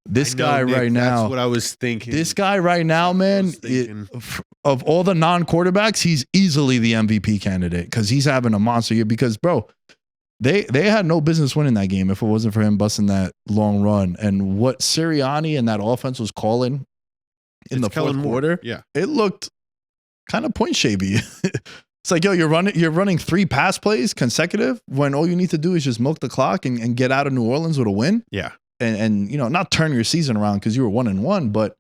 This I know, guy Nick, right now. That's what I was thinking. This guy right now, man, of all the non-quarterbacks, he's easily the MVP candidate because he's having a monster year. Because, bro, they had no business winning that game if it wasn't for him busting that long run. And what Sirianni and that offense was calling in the fourth quarter, it looked kind of point shavy. It's like, yo, you're running 3 pass plays consecutive when all you need to do is just milk the clock and get out of New Orleans with a win. Yeah. And you know, not turn your season around because you were 1-1, but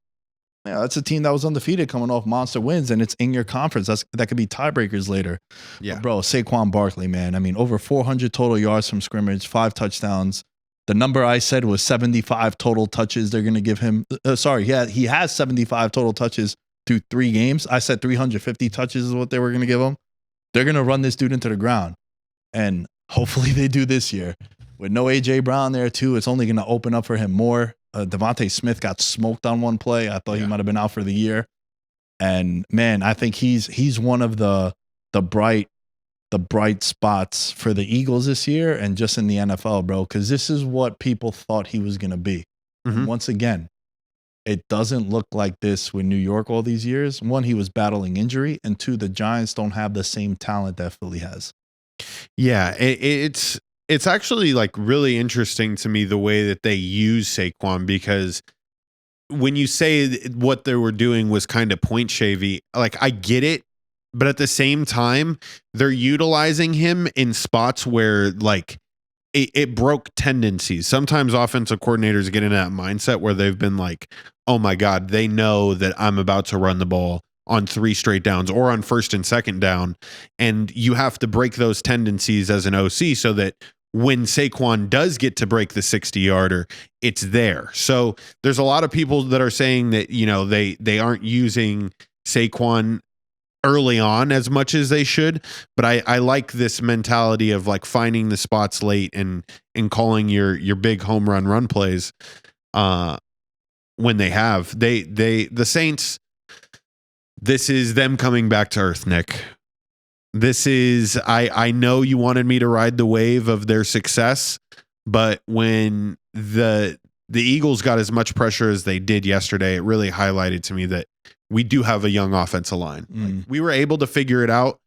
yeah, that's a team that was undefeated coming off monster wins, and it's in your conference. That could be tiebreakers later. Yeah, but bro, Saquon Barkley, man. I mean, over 400 total yards from scrimmage, 5 touchdowns. The number I said was 75 total touches. They're going to give him. He has 75 total touches through 3 games. I said 350 touches is what they were going to give him. They're going to run this dude into the ground, and hopefully they do this year. With no A.J. Brown there, too, it's only going to open up for him more. Devontae Smith got smoked on one play. I thought he might have been out for the year. And, man, I think he's one of the bright spots for the Eagles this year and just in the NFL, bro, because this is what people thought he was going to be. Mm-hmm. And once again, it doesn't look like this with New York all these years. 1, he was battling injury, and 2, the Giants don't have the same talent that Philly has. Yeah, it's actually like really interesting to me the way that they use Saquon, because when you say what they were doing was kind of point shavy, like I get it, but at the same time, they're utilizing him in spots where like it broke tendencies. Sometimes offensive coordinators get into that mindset where they've been like, oh my God, they know that I'm about to run the ball on 3 straight downs or on 1st and 2nd down. And you have to break those tendencies as an OC so that when Saquon does get to break the 60-yarder, it's there. So there's a lot of people that are saying that, you know, they aren't using Saquon early on as much as they should, but I like this mentality of like finding the spots late and calling your big home run plays when they have. The Saints, this is them coming back to earth, Nick. This is, I know you wanted me to ride the wave of their success, but when the Eagles got as much pressure as they did yesterday, it really highlighted to me that we do have a young offensive line. Like, we were able to figure it out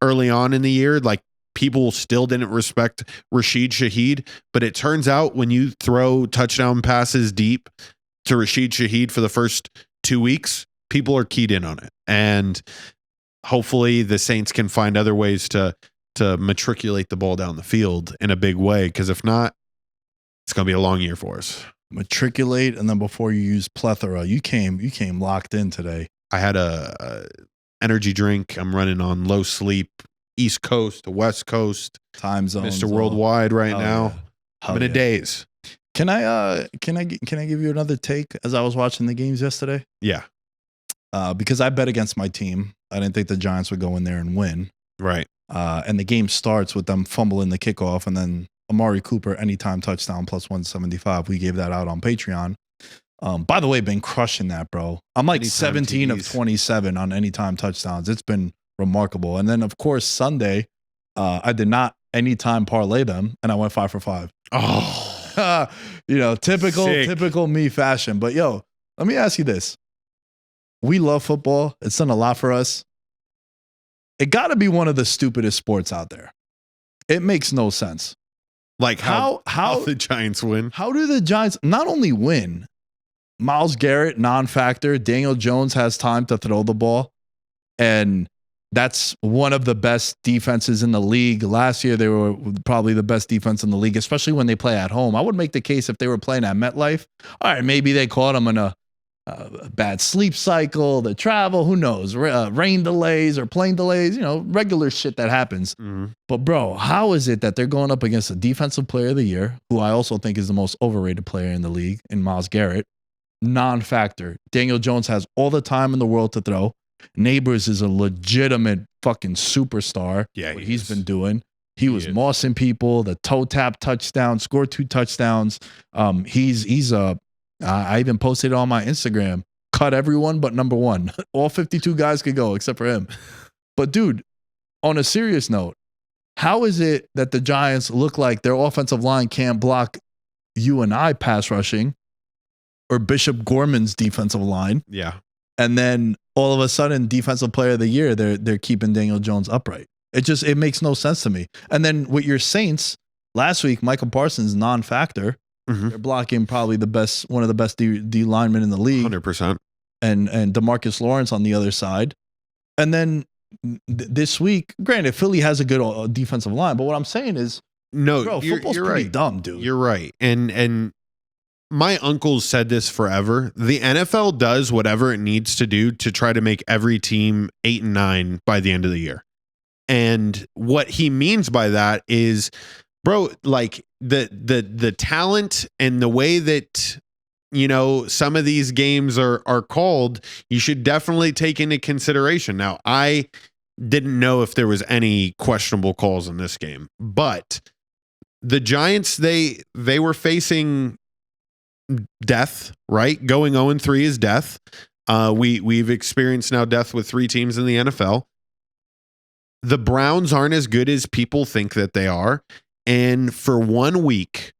early on in the year. Like, people still didn't respect Rashid Shaheed, but it turns out when you throw touchdown passes deep to Rashid Shaheed for the first 2 weeks, people are keyed in on it. And hopefully the Saints can find other ways to matriculate the ball down the field in a big way, because if not, it's going to be a long year for us. Matriculate, and then before you use plethora, you came locked in today. I had a energy drink. I'm running on low sleep, East Coast to West Coast, time zones, Mr. Worldwide right now. Yeah. I'm in a daze. Can I give you another take as I was watching the games yesterday? Yeah. Because I bet against my team. I didn't think the Giants would go in there and win. Right. And the game starts with them fumbling the kickoff, and then Amari Cooper anytime touchdown plus 175. We gave that out on Patreon. By the way, been crushing that, bro. I'm like anytime 17 TVs. Of 27 on anytime touchdowns. It's been remarkable. And then of course Sunday, I did not anytime parlay them, and I went 5 for 5. Oh, typical me fashion. But yo, let me ask you this. We love football. It's done a lot for us. It got to be one of the stupidest sports out there. It makes no sense. Like how the Giants win. How do the Giants not only win? Myles Garrett, non-factor. Daniel Jones has time to throw the ball. And that's one of the best defenses in the league. Last year, they were probably the best defense in the league, especially when they play at home. I would make the case if they were playing at MetLife. All right, maybe they caught them in a bad sleep cycle, the travel, who knows, rain delays or plane delays, regular shit that happens. Mm-hmm. But bro, how is it that they're going up against a defensive player of the year, who I also think is the most overrated player in the league, in Myles Garrett, non-factor. Daniel Jones has all the time in the world to throw. Neighbors is a legitimate fucking superstar. Yeah, what he's been doing. He was mossing people, the toe tap touchdown, scored 2 touchdowns. He's a I even posted it on my Instagram. Cut everyone but number 1. All 52 guys could go except for him. But dude, on a serious note, how is it that the Giants look like their offensive line can't block you and I pass rushing, or Bishop Gorman's defensive line. Yeah. And then all of a sudden, defensive player of the year, they're keeping Daniel Jones upright. It makes no sense to me. And then with your Saints, last week, Michael Parsons, non-factor. They're blocking probably one of the best D linemen in the league. 100%. And DeMarcus Lawrence on the other side. And then this week, granted, Philly has a good defensive line, but what I'm saying is, no, bro, you're football's right. pretty dumb, dude. You're right. And my uncle's said this forever. The NFL does whatever it needs to do to try to make every team 8-9 by the end of the year. And what he means by that is, bro, like the talent and the way that, you know, some of these games are called, you should definitely take into consideration. Now, I didn't know if there was any questionable calls in this game, but the Giants, they were facing death, right? Going 0-3 is death. We've experienced now death with 3 teams in the NFL. The Browns aren't as good as people think that they are. And for 1 week,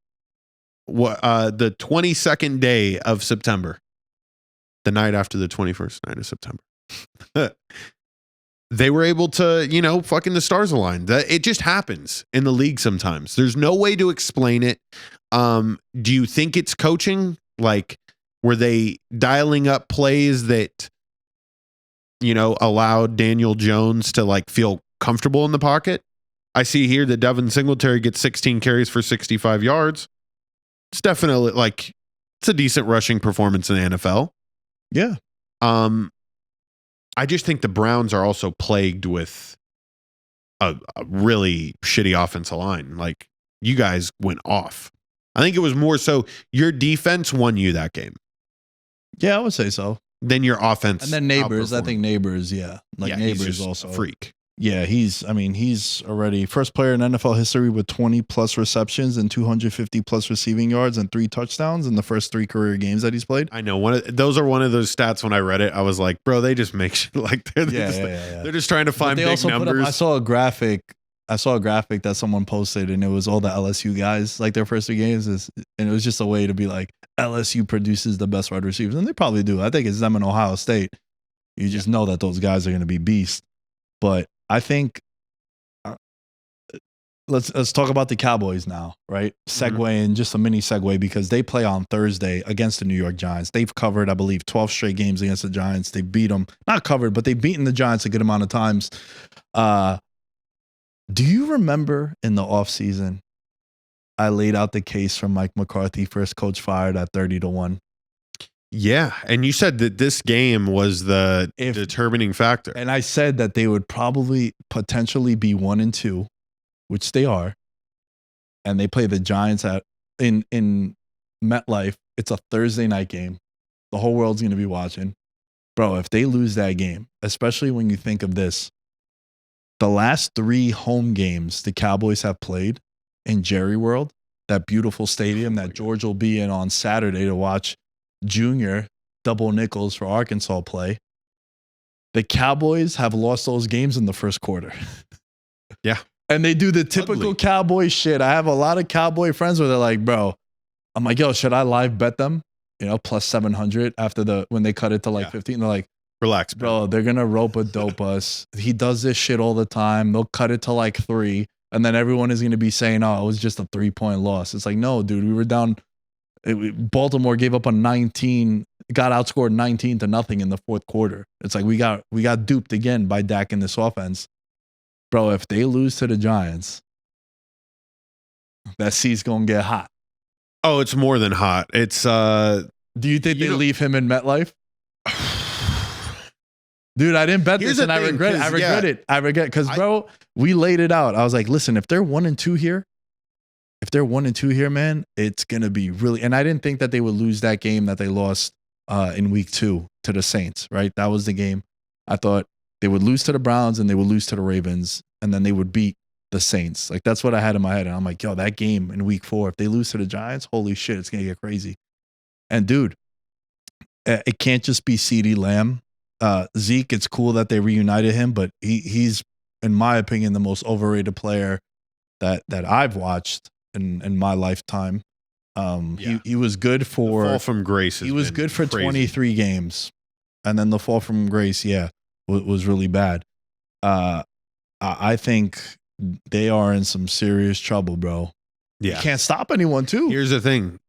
the 22nd day of September, the night after the 21st night of September, they were able to, you know, fucking the stars aligned. It just happens in the league sometimes. There's no way to explain it. Do you think it's coaching? Like, were they dialing up plays that, you know, allowed Daniel Jones to like feel comfortable in the pocket? I see here that Devin Singletary gets 16 carries for 65 yards. It's definitely like, it's a decent rushing performance in the NFL. Yeah. I just think the Browns are also plagued with a really shitty offensive line. Like, you guys went off. I think it was more so your defense won you that game. Yeah, I would say so. Then your offense. And then Neighbors, I outperformed. think Neighbors, yeah. Like, Yeah, Neighbors he's just also. a freak. Yeah, he's already first player in NFL history with 20 plus receptions and 250 plus receiving yards and 3 touchdowns in the first 3 career games that he's played. I know those are one of those stats. When I read it, I was like, bro, they just make shit like they're they're just trying to find They big also numbers. I saw a graphic that someone posted, and it was all the LSU guys, like their first 3 games, and it was just a way to be like, LSU produces the best wide receivers, and they probably do. I think it's them in Ohio State. You just know that those guys are going to be beasts. But I think let's talk about the Cowboys now, right? Segue and just a mini segue, because they play on Thursday against the New York Giants. They've covered, I believe, 12 straight games against the Giants. They beat them, not covered, but they've beaten the Giants a good amount of times. Do you remember in the offseason, I laid out the case for Mike McCarthy, first coach fired at 30-1? Yeah, and you said that this game was the determining factor. And I said that they would probably potentially be 1-2, which they are. And they play the Giants in MetLife. It's a Thursday night game. The whole world's going to be watching. Bro, if they lose that game, especially when you think of this, the last 3 home games the Cowboys have played in Jerry World, that beautiful stadium that George will be in on Saturday to watch Junior double nickels for Arkansas play. The Cowboys have lost those games in the first quarter. Yeah. And they do the typical Cowboy shit. I have a lot of Cowboy friends where they're like, bro, I'm like, yo, should I live bet them? You know, plus 700 after when they cut it to like 15. They're like, relax, bro, they're going to rope a dope us. He does this shit all the time. They'll cut it to like 3. And then everyone is going to be saying, oh, it was just a 3-point loss. It's like, no, dude, we were down. Baltimore gave up a 19, got outscored 19-0 in the fourth quarter. It's like we got duped again by Dak in this offense. Bro, if they lose to the Giants, that seat's going to get hot. Oh, it's more than hot. It's do you think they leave him in MetLife? Dude, I didn't bet this and I regret it. I regret because, bro, we laid it out. I was like, listen, if they're 1-2 here, man, it's going to be really, and I didn't think that they would lose that game that they lost in week 2 to the Saints, right? That was the game. I thought they would lose to the Browns and they would lose to the Ravens, and then they would beat the Saints. Like, that's what I had in my head. And I'm like, yo, that game in week 4, if they lose to the Giants, holy shit, it's going to get crazy. And dude, it can't just be CeeDee Lamb. Zeke, it's cool that they reunited him, but he's, in my opinion, the most overrated player that I've watched in my lifetime. He was good for the fall from grace. He was good for 23 games, and then the fall from grace, was really bad. I think they are in some serious trouble, bro. Yeah. You can't stop anyone, too. Here's the thing.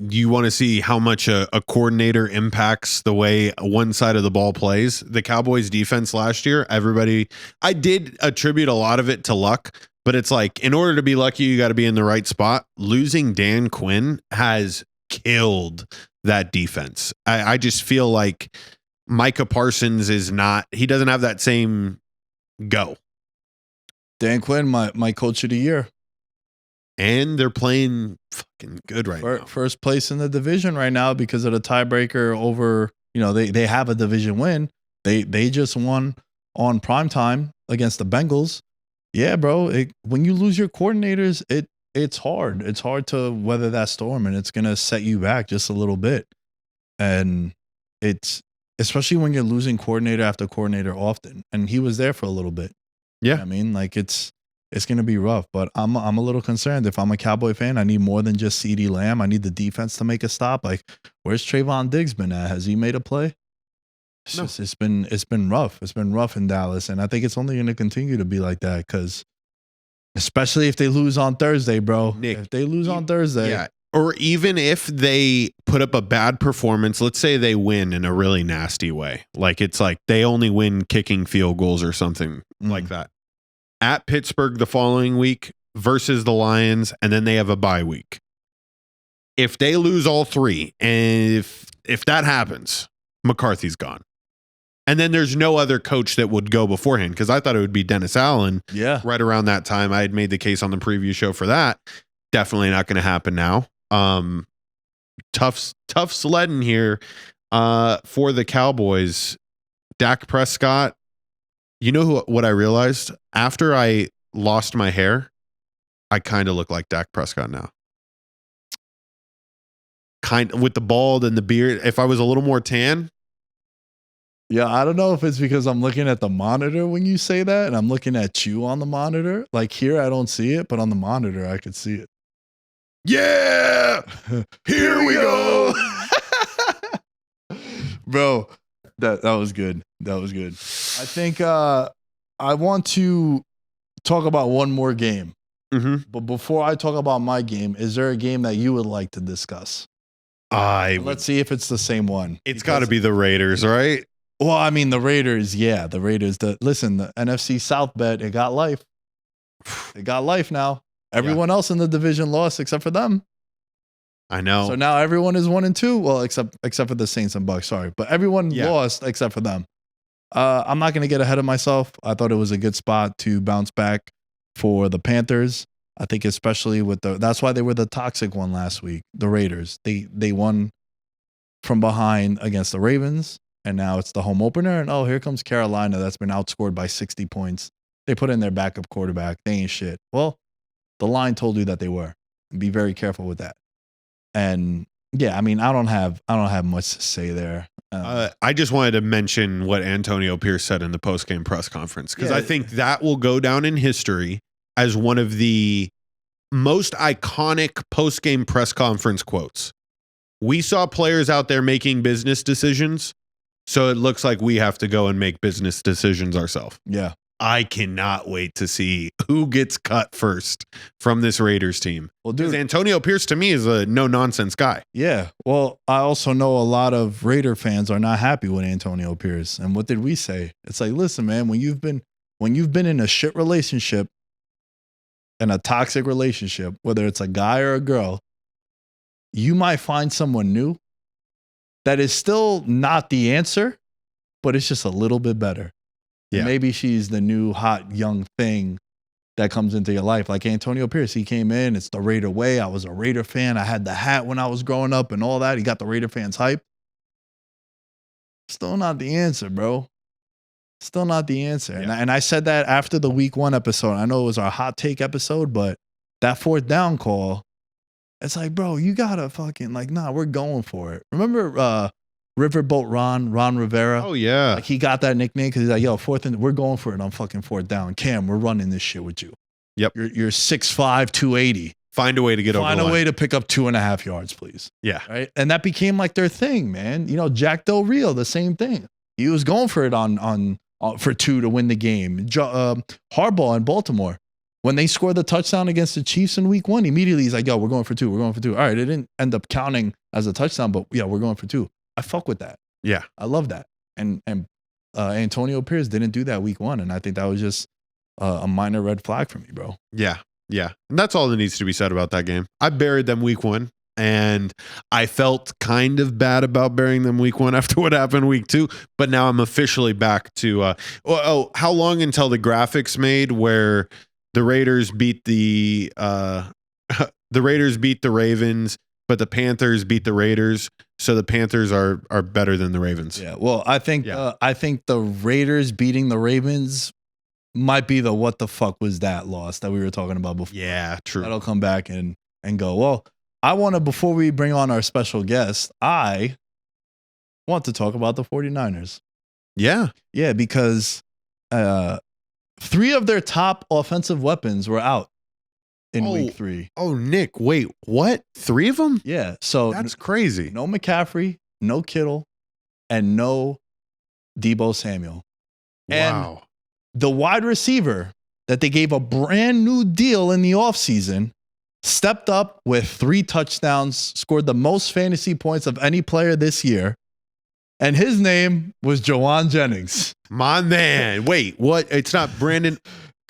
You want to see how much a coordinator impacts the way one side of the ball plays. The Cowboys defense last year, I did attribute a lot of it to luck, but it's like, in order to be lucky, you got to be in the right spot. Losing Dan Quinn has killed that defense. I just feel like Micah Parsons he doesn't have that same go. Dan Quinn, my coach of the year. And they're playing fucking good right now. First place in the division right now because of the tiebreaker over, they have a division win. They just won on primetime against the Bengals. Yeah, bro. When you lose your coordinators, it's hard. It's hard to weather that storm, and it's going to set you back just a little bit. And it's, especially when you're losing coordinator after coordinator often. And he was there for a little bit. Yeah. You know what I mean, like it's going to be rough, but I'm a little concerned. If I'm a Cowboy fan, I need more than just CeeDee Lamb. I need the defense to make a stop. Like, where's Trayvon Diggs been at? Has he made a play? It's been rough. It's been rough in Dallas, and I think it's only going to continue to be like that because, especially if they lose on Thursday, bro. Nick, if they lose on Thursday, yeah. Or even if they put up a bad performance, let's say they win in a really nasty way. Like, it's like they only win kicking field goals or something like that. At Pittsburgh the following week versus the Lions, and then they have a bye week. If they lose all three, and if that happens, McCarthy's gone. And then there's no other coach that would go beforehand, because I thought it would be Dennis Allen. Yeah. Right around that time. I had made the case on the preview show for that. Definitely not going to happen now. Tough sledding here for the Cowboys. Dak Prescott. You know what I realized? After I lost my hair, I kind of look like Dak Prescott now. Kind of with the bald and the beard. If I was a little more tan. Yeah, I don't know if it's because I'm looking at the monitor when you say that, and I'm looking at you on the monitor. Like here, I don't see it, but on the monitor, I could see it. Yeah! Here we go! Bro, that was good. That was good. I think I want to talk about one more game. Mm-hmm. But before I talk about my game, is there a game that you would like to discuss? Let's see if it's the same one. It's got to be the Raiders, right? Well, I mean, the Raiders, yeah. The Raiders, the NFC South bet, it got life. It got life now. Everyone else in the division lost except for them. I know. So now everyone is 1-2. Well, except for the Saints and Bucks, sorry. But everyone lost except for them. I'm not going to get ahead of myself. I thought it was a good spot to bounce back for the Panthers. I think especially with that's why they were the toxic one last week, the Raiders. They won from behind against the Ravens, and now it's the home opener. And here comes Carolina that's been outscored by 60 points. They put in their backup quarterback. They ain't shit. Well, the line told you that they were. Be very careful with that. And yeah, I mean, I don't have much to say there. I just wanted to mention what Antonio Pierce said in the postgame press conference, because I think that will go down in history as one of the most iconic postgame press conference quotes. We saw players out there making business decisions, so it looks like we have to go and make business decisions ourselves. Yeah. I cannot wait to see who gets cut first from this Raiders team. Well, dude, Antonio Pierce to me is a no-nonsense guy. Yeah. Well, I also know a lot of Raider fans are not happy with Antonio Pierce. And what did we say? It's like, listen, man, when you've been in a shit relationship and a toxic relationship, whether it's a guy or a girl, you might find someone new that is still not the answer, but it's just a little bit better. Yeah. Maybe she's the new hot young thing that comes into your life. Like Antonio Pierce, he came in, it's the Raider way. I was a Raider fan. I had the hat when I was growing up and all that. He got the Raider fans hype. Still not the answer, bro. Still not the answer. Yeah. And I said that after the week 1 episode. I know it was our hot take episode, but that 4th down call, it's like, bro, you gotta fucking we're going for it. Remember Riverboat Ron Rivera? Oh, yeah. Like he got that nickname because he's like, yo, we're going for it on fucking 4th down. Cam, we're running this shit with you. Yep. You're 6'5", 280. Find a way to get over the Find a line. way to pick up 2.5 yards, please. Yeah. Right. And that became like their thing, man. You know, Jack Del Rio, the same thing. He was going for it on for 2 to win the game. Harbaugh in Baltimore, when they scored the touchdown against the Chiefs in week 1, immediately he's like, yo, we're going for 2. We're going for 2. All right. It didn't end up counting as a touchdown, but yeah, we're going for 2. I fuck with that. Yeah. I love that. And Antonio Pierce didn't do that week 1. And I think that was just a minor red flag for me, bro. Yeah. Yeah. And that's all that needs to be said about that game. I buried them week 1. And I felt kind of bad about burying them week 1 after what happened week 2. But now I'm officially back to, how long until the graphics made where the Raiders beat the Ravens, but the Panthers beat the Raiders. So the Panthers are better than the Ravens. Yeah. Well, I think the Raiders beating the Ravens might be the what the fuck was that loss that we were talking about before. Yeah, true. That'll come back and go, well, I want to, before we bring on our special guest, I want to talk about the 49ers. Yeah. Yeah, because 3 of their top offensive weapons were out in week 3. Oh, Nick, wait, what? 3 of them? Yeah. So that's crazy. No McCaffrey, no Kittle, and no Deebo Samuel. Wow. And the wide receiver that they gave a brand new deal in the offseason stepped up with 3 touchdowns, scored the most fantasy points of any player this year. And his name was Jawan Jennings. My man. Wait, what? It's not Brandon.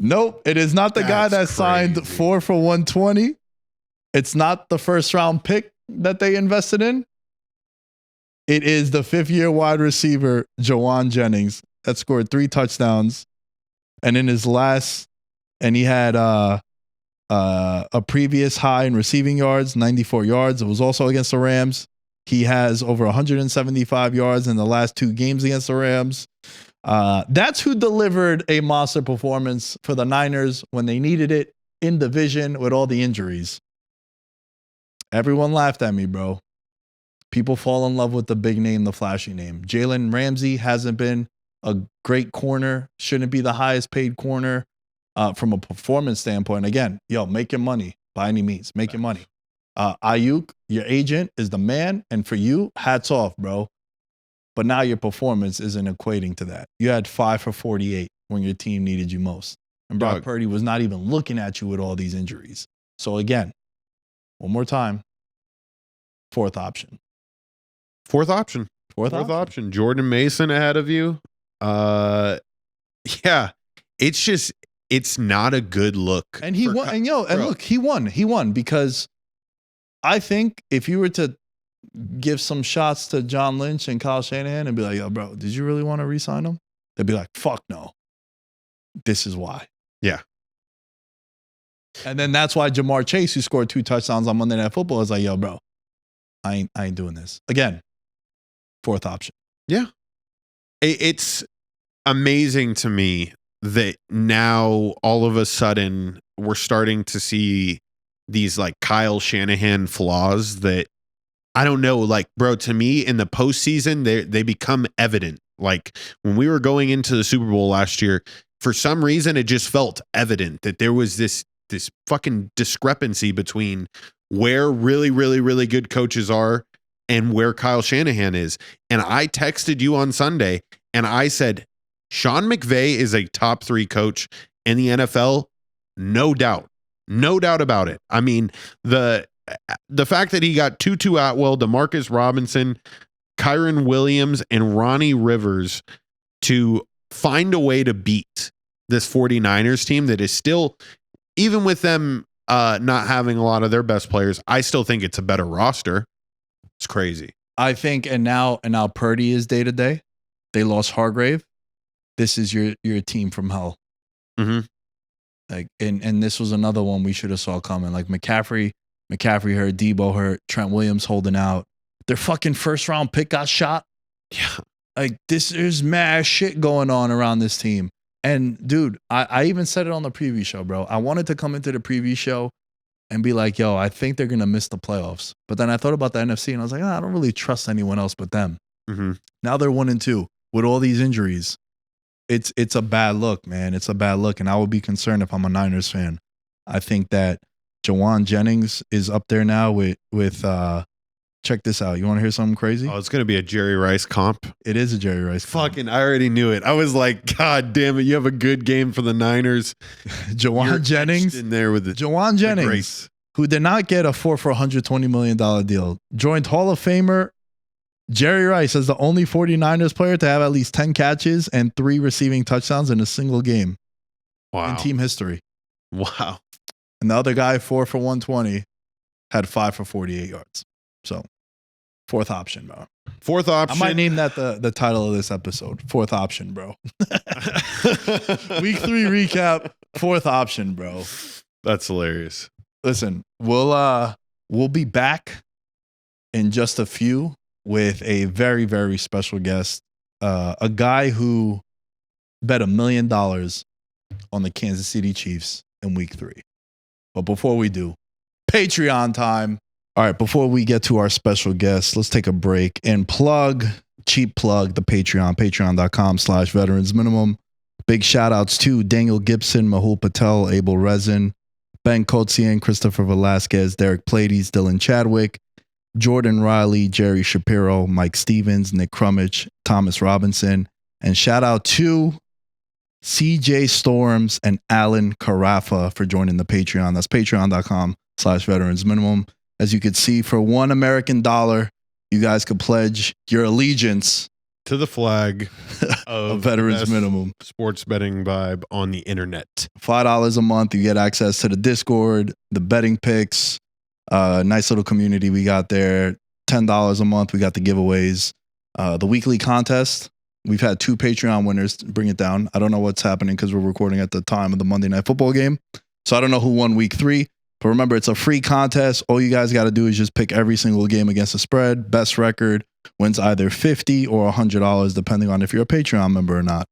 Nope. It is not the guy that signed 4 for $120. It's not the first round pick that they invested in. It is the 5th-year wide receiver, Jawan Jennings, that scored 3 touchdowns. And in his last, and he had a previous high in receiving yards, 94 yards. It was also against the Rams. He has over 175 yards in the last 2 games against the Rams. That's who delivered a monster performance for the Niners when they needed it in division with all the injuries. Everyone laughed at me, bro. People fall in love with the big name, the flashy name. Jalen Ramsey hasn't been a great corner, shouldn't be the highest paid corner from a performance standpoint. Again, make your money by any means. Make your money. Ayuk, your agent, is the man. And for you, hats off, bro. But now your performance isn't equating to that. You had 5 for 48 when your team needed you most. And Brock Purdy was not even looking at you with all these injuries. So again, one more time, 4th option. Fourth option. Jordan Mason ahead of you. Yeah, it's not a good look. And he won. And look, he won because I think if you were to give some shots to John Lynch and Kyle Shanahan and be like, yo, bro, did you really want to re-sign him? They'd be like, fuck no. This is why. Yeah. And then that's why Jamar Chase, who scored 2 touchdowns on Monday Night Football, is like, yo, bro, I ain't doing this. Again, 4th option. Yeah. It's amazing to me that now all of a sudden we're starting to see these like Kyle Shanahan flaws that I don't know, like, bro, to me in the postseason, they become evident. Like when we were going into the Super Bowl last year, for some reason, it just felt evident that there was this fucking discrepancy between where really, really, really good coaches are and where Kyle Shanahan is. And I texted you on Sunday and I said, Sean McVay is a top 3 coach in the NFL. No doubt. No doubt about it. I mean, the fact that he got Tutu Atwell, DeMarcus Robinson, Kyron Williams, and Ronnie Rivers to find a way to beat this 49ers team that is still, even with them not having a lot of their best players, I still think it's a better roster. It's crazy. I think, and now Purdy is day to day. They lost Hargrave. This is your team from hell. Mm-hmm. Like, and this was another one we should have saw coming. Like McCaffrey hurt, Debo hurt, Trent Williams holding out. Their fucking 1st round pick got shot. Yeah. Like there's mad shit going on around this team. And dude, I even said it on the preview show, bro. I wanted to come into the preview show and be like, yo, I think they're going to miss the playoffs. But then I thought about the NFC and I was like, I don't really trust anyone else but them. Mm-hmm. Now they're 1-2 with all these injuries. It's a bad look, man. It's a bad look. And I would be concerned if I'm a Niners fan. I think that Jawan Jennings is up there now with check this out. You want to hear something crazy? Oh, it's gonna be a Jerry Rice comp. It is a Jerry Rice comp. Fucking, I already knew it. I was like, God damn it! You have a good game for the Niners. Jawan You're Jennings etched in there with the Jawan Jennings, grace. who did not get a 4 for $120 million deal, joined Hall of Famer Jerry Rice as the only 49ers player to have at least 10 catches and 3 receiving touchdowns in a single game Wow. in team history. Wow. And the other guy, 4 for 120, had 5 for 48 yards. So, fourth option, bro. Fourth option. I might name that the title of this episode. Fourth option, bro. Week 3 recap. Fourth option, bro. That's hilarious. Listen, we'll be back in just a few with a very, very special guest. A guy who bet $1 million on the Kansas City Chiefs in week 3. But before we do, Patreon time. All right, before we get to our special guest, let's take a break and cheap plug the Patreon, patreon.com/veterans minimum. Big shout outs to Daniel Gibson, Mahul Patel, Abel Rezin, Ben Kotzian, Christopher Velasquez, Derek Plades, Dylan Chadwick, Jordan Riley, Jerry Shapiro, Mike Stevens, Nick Crummage, Thomas Robinson, and shout out to CJ Storms and Alan Carafa for joining the Patreon. That's patreon.com/veterans minimum. As you can see, for $1 American, you guys could pledge your allegiance To the flag of veterans best minimum. sports betting vibe on the internet. $5 a month, you get access to the Discord, the betting picks, nice little community we got there. $10 a month, we got the giveaways, the weekly contest. We've had 2 Patreon winners. Bring it down. I don't know what's happening because we're recording at the time of the Monday Night Football game, so I don't know who won week 3. But remember, it's a free contest. All you guys got to do is just pick every single game against the spread. Best record wins either $50 or $100, depending on if you're a Patreon member or not.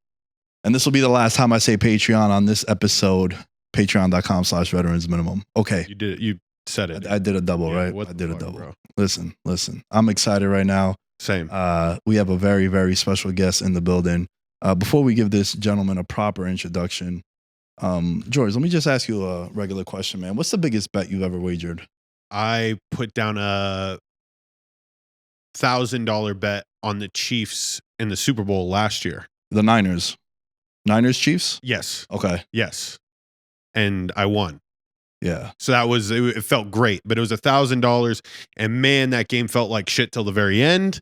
And this will be the last time I say Patreon on this episode. Patreon.com/veterans minimum. Okay. You did it. You said it. I did a double, Yeah, right? what I the did a fuck, double. bro? Listen. I'm excited right now. Same. We have a very, very special guest in the building. Before we give this gentleman a proper introduction, George, let me just ask you a regular question, man. What's the biggest bet you've ever wagered? I put down a $1,000 bet on the Chiefs in the Super Bowl last year. The Niners. Niners Chiefs? Yes. Okay. Yes. And I won. Yeah. So that was, it felt great, but it was $1,000. And man, that game felt like shit till the very end.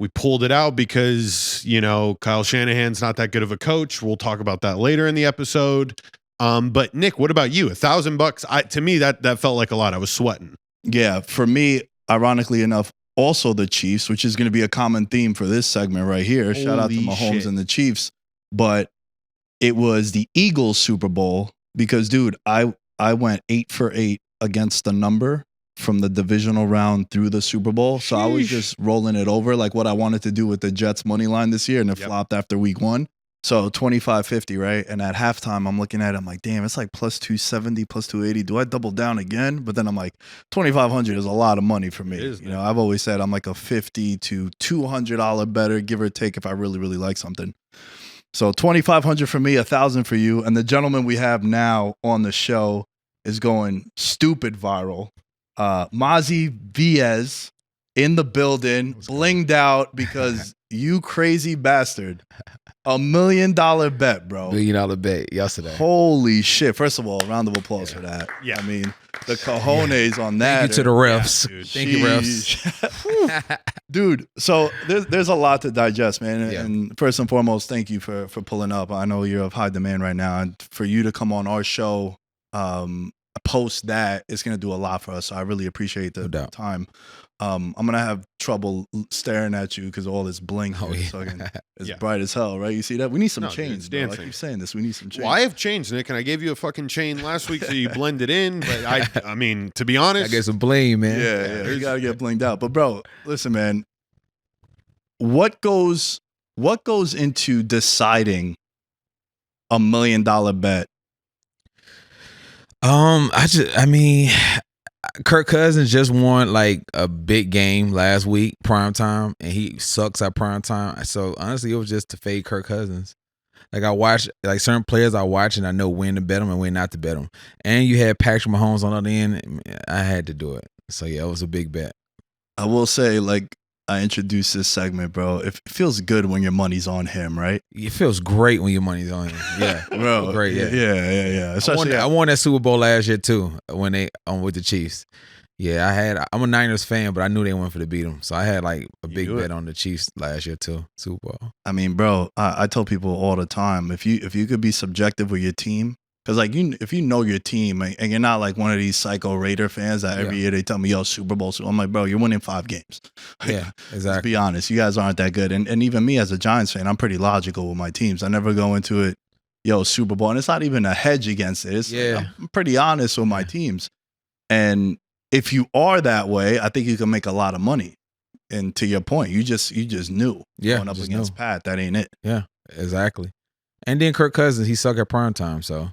We pulled it out because, Kyle Shanahan's not that good of a coach. We'll talk about that later in the episode. But Nick, what about you? $1,000? To me, that felt like a lot. I was sweating. Yeah. For me, ironically enough, also the Chiefs, which is going to be a common theme for this segment right here. Shout out to Holy Mahomes shit. and the Chiefs. But it was the Eagles Super Bowl because, dude, I went 8 for 8 against the number from the divisional round through the Super Bowl. So I was Sheesh. just rolling it over like what I wanted to do with the Jets money line this year, and it Yep. flopped after week 1. So 25-50, right? And at halftime, I'm looking at it, I'm like, damn, it's like plus 270, plus 280. Do I double down again? But then I'm like, 2,500 is a lot of money for me. It is, man. I've always said I'm like a $50 to $200 better, give or take, if I really, really like something. So 2,500 for me, 1,000 for you. And the gentleman we have now on the show is going stupid viral. Mazivs in the building, blinged out because you crazy bastard. $1 million bet, bro. $1 million bet yesterday. Holy shit. First of all, round of applause for that. Yeah. I mean, the cojones on that. Thank you to the refs. dude. Thank you, refs. Sheesh. Dude, so there's a lot to digest, man. Yeah. And first and foremost, thank you for pulling up. I know you're of high demand right now. And for you to come on our show, post that, it's going to do a lot for us. So I really appreciate the No doubt. time. I'm going to have trouble staring at you because all this bling Oh, here. yeah. So it's Yeah. bright as hell, right? You see that? We need some No, dude, chains, it's bro. I dancing. keep saying this. We need some chains. Well, I have changed, Nick, and I gave you a fucking chain last week so you blend it in. But I mean, to be I honest, get some blame, man. Yeah, you gotta get blinged out. But bro, listen, man. What goes into deciding $1 million bet? I mean, Kirk Cousins just won like a big game last week, prime time, and he sucks at prime time. So honestly, it was just to fade Kirk Cousins. Like I watch like certain players I watch and I know when to bet them and when not to bet them. And you had Patrick Mahomes on the other end. I had to do it. So yeah, it was a big bet. I will say, like I introduced this segment, bro. It feels good when your money's on him, right? It feels great when your money's on him. Yeah, Bro, great. Yeah. Yeah. Especially, I won that Super Bowl last year too when they with the Chiefs. Yeah, I'm a Niners fan, but I knew they went for to beat them. So I had like a big bet on the Chiefs last year too, Super Bowl. I mean, bro, I tell people all the time, if you could be subjective with your team, because like if you know your team and you're not like one of these psycho Raider fans that every year they tell me, yo, Super Bowl. So I'm like, bro, you're winning 5 games. Yeah, exactly. Let's be honest, you guys aren't that good. And even me as a Giants fan, I'm pretty logical with my teams. I never go into it, yo, Super Bowl. And it's not even a hedge against it. I'm pretty honest with my teams. And if you are that way, I think you can make a lot of money. And to your point, you just knew going up against Pat, that ain't it. Yeah, exactly. And then Kirk Cousins, he suck at prime time, so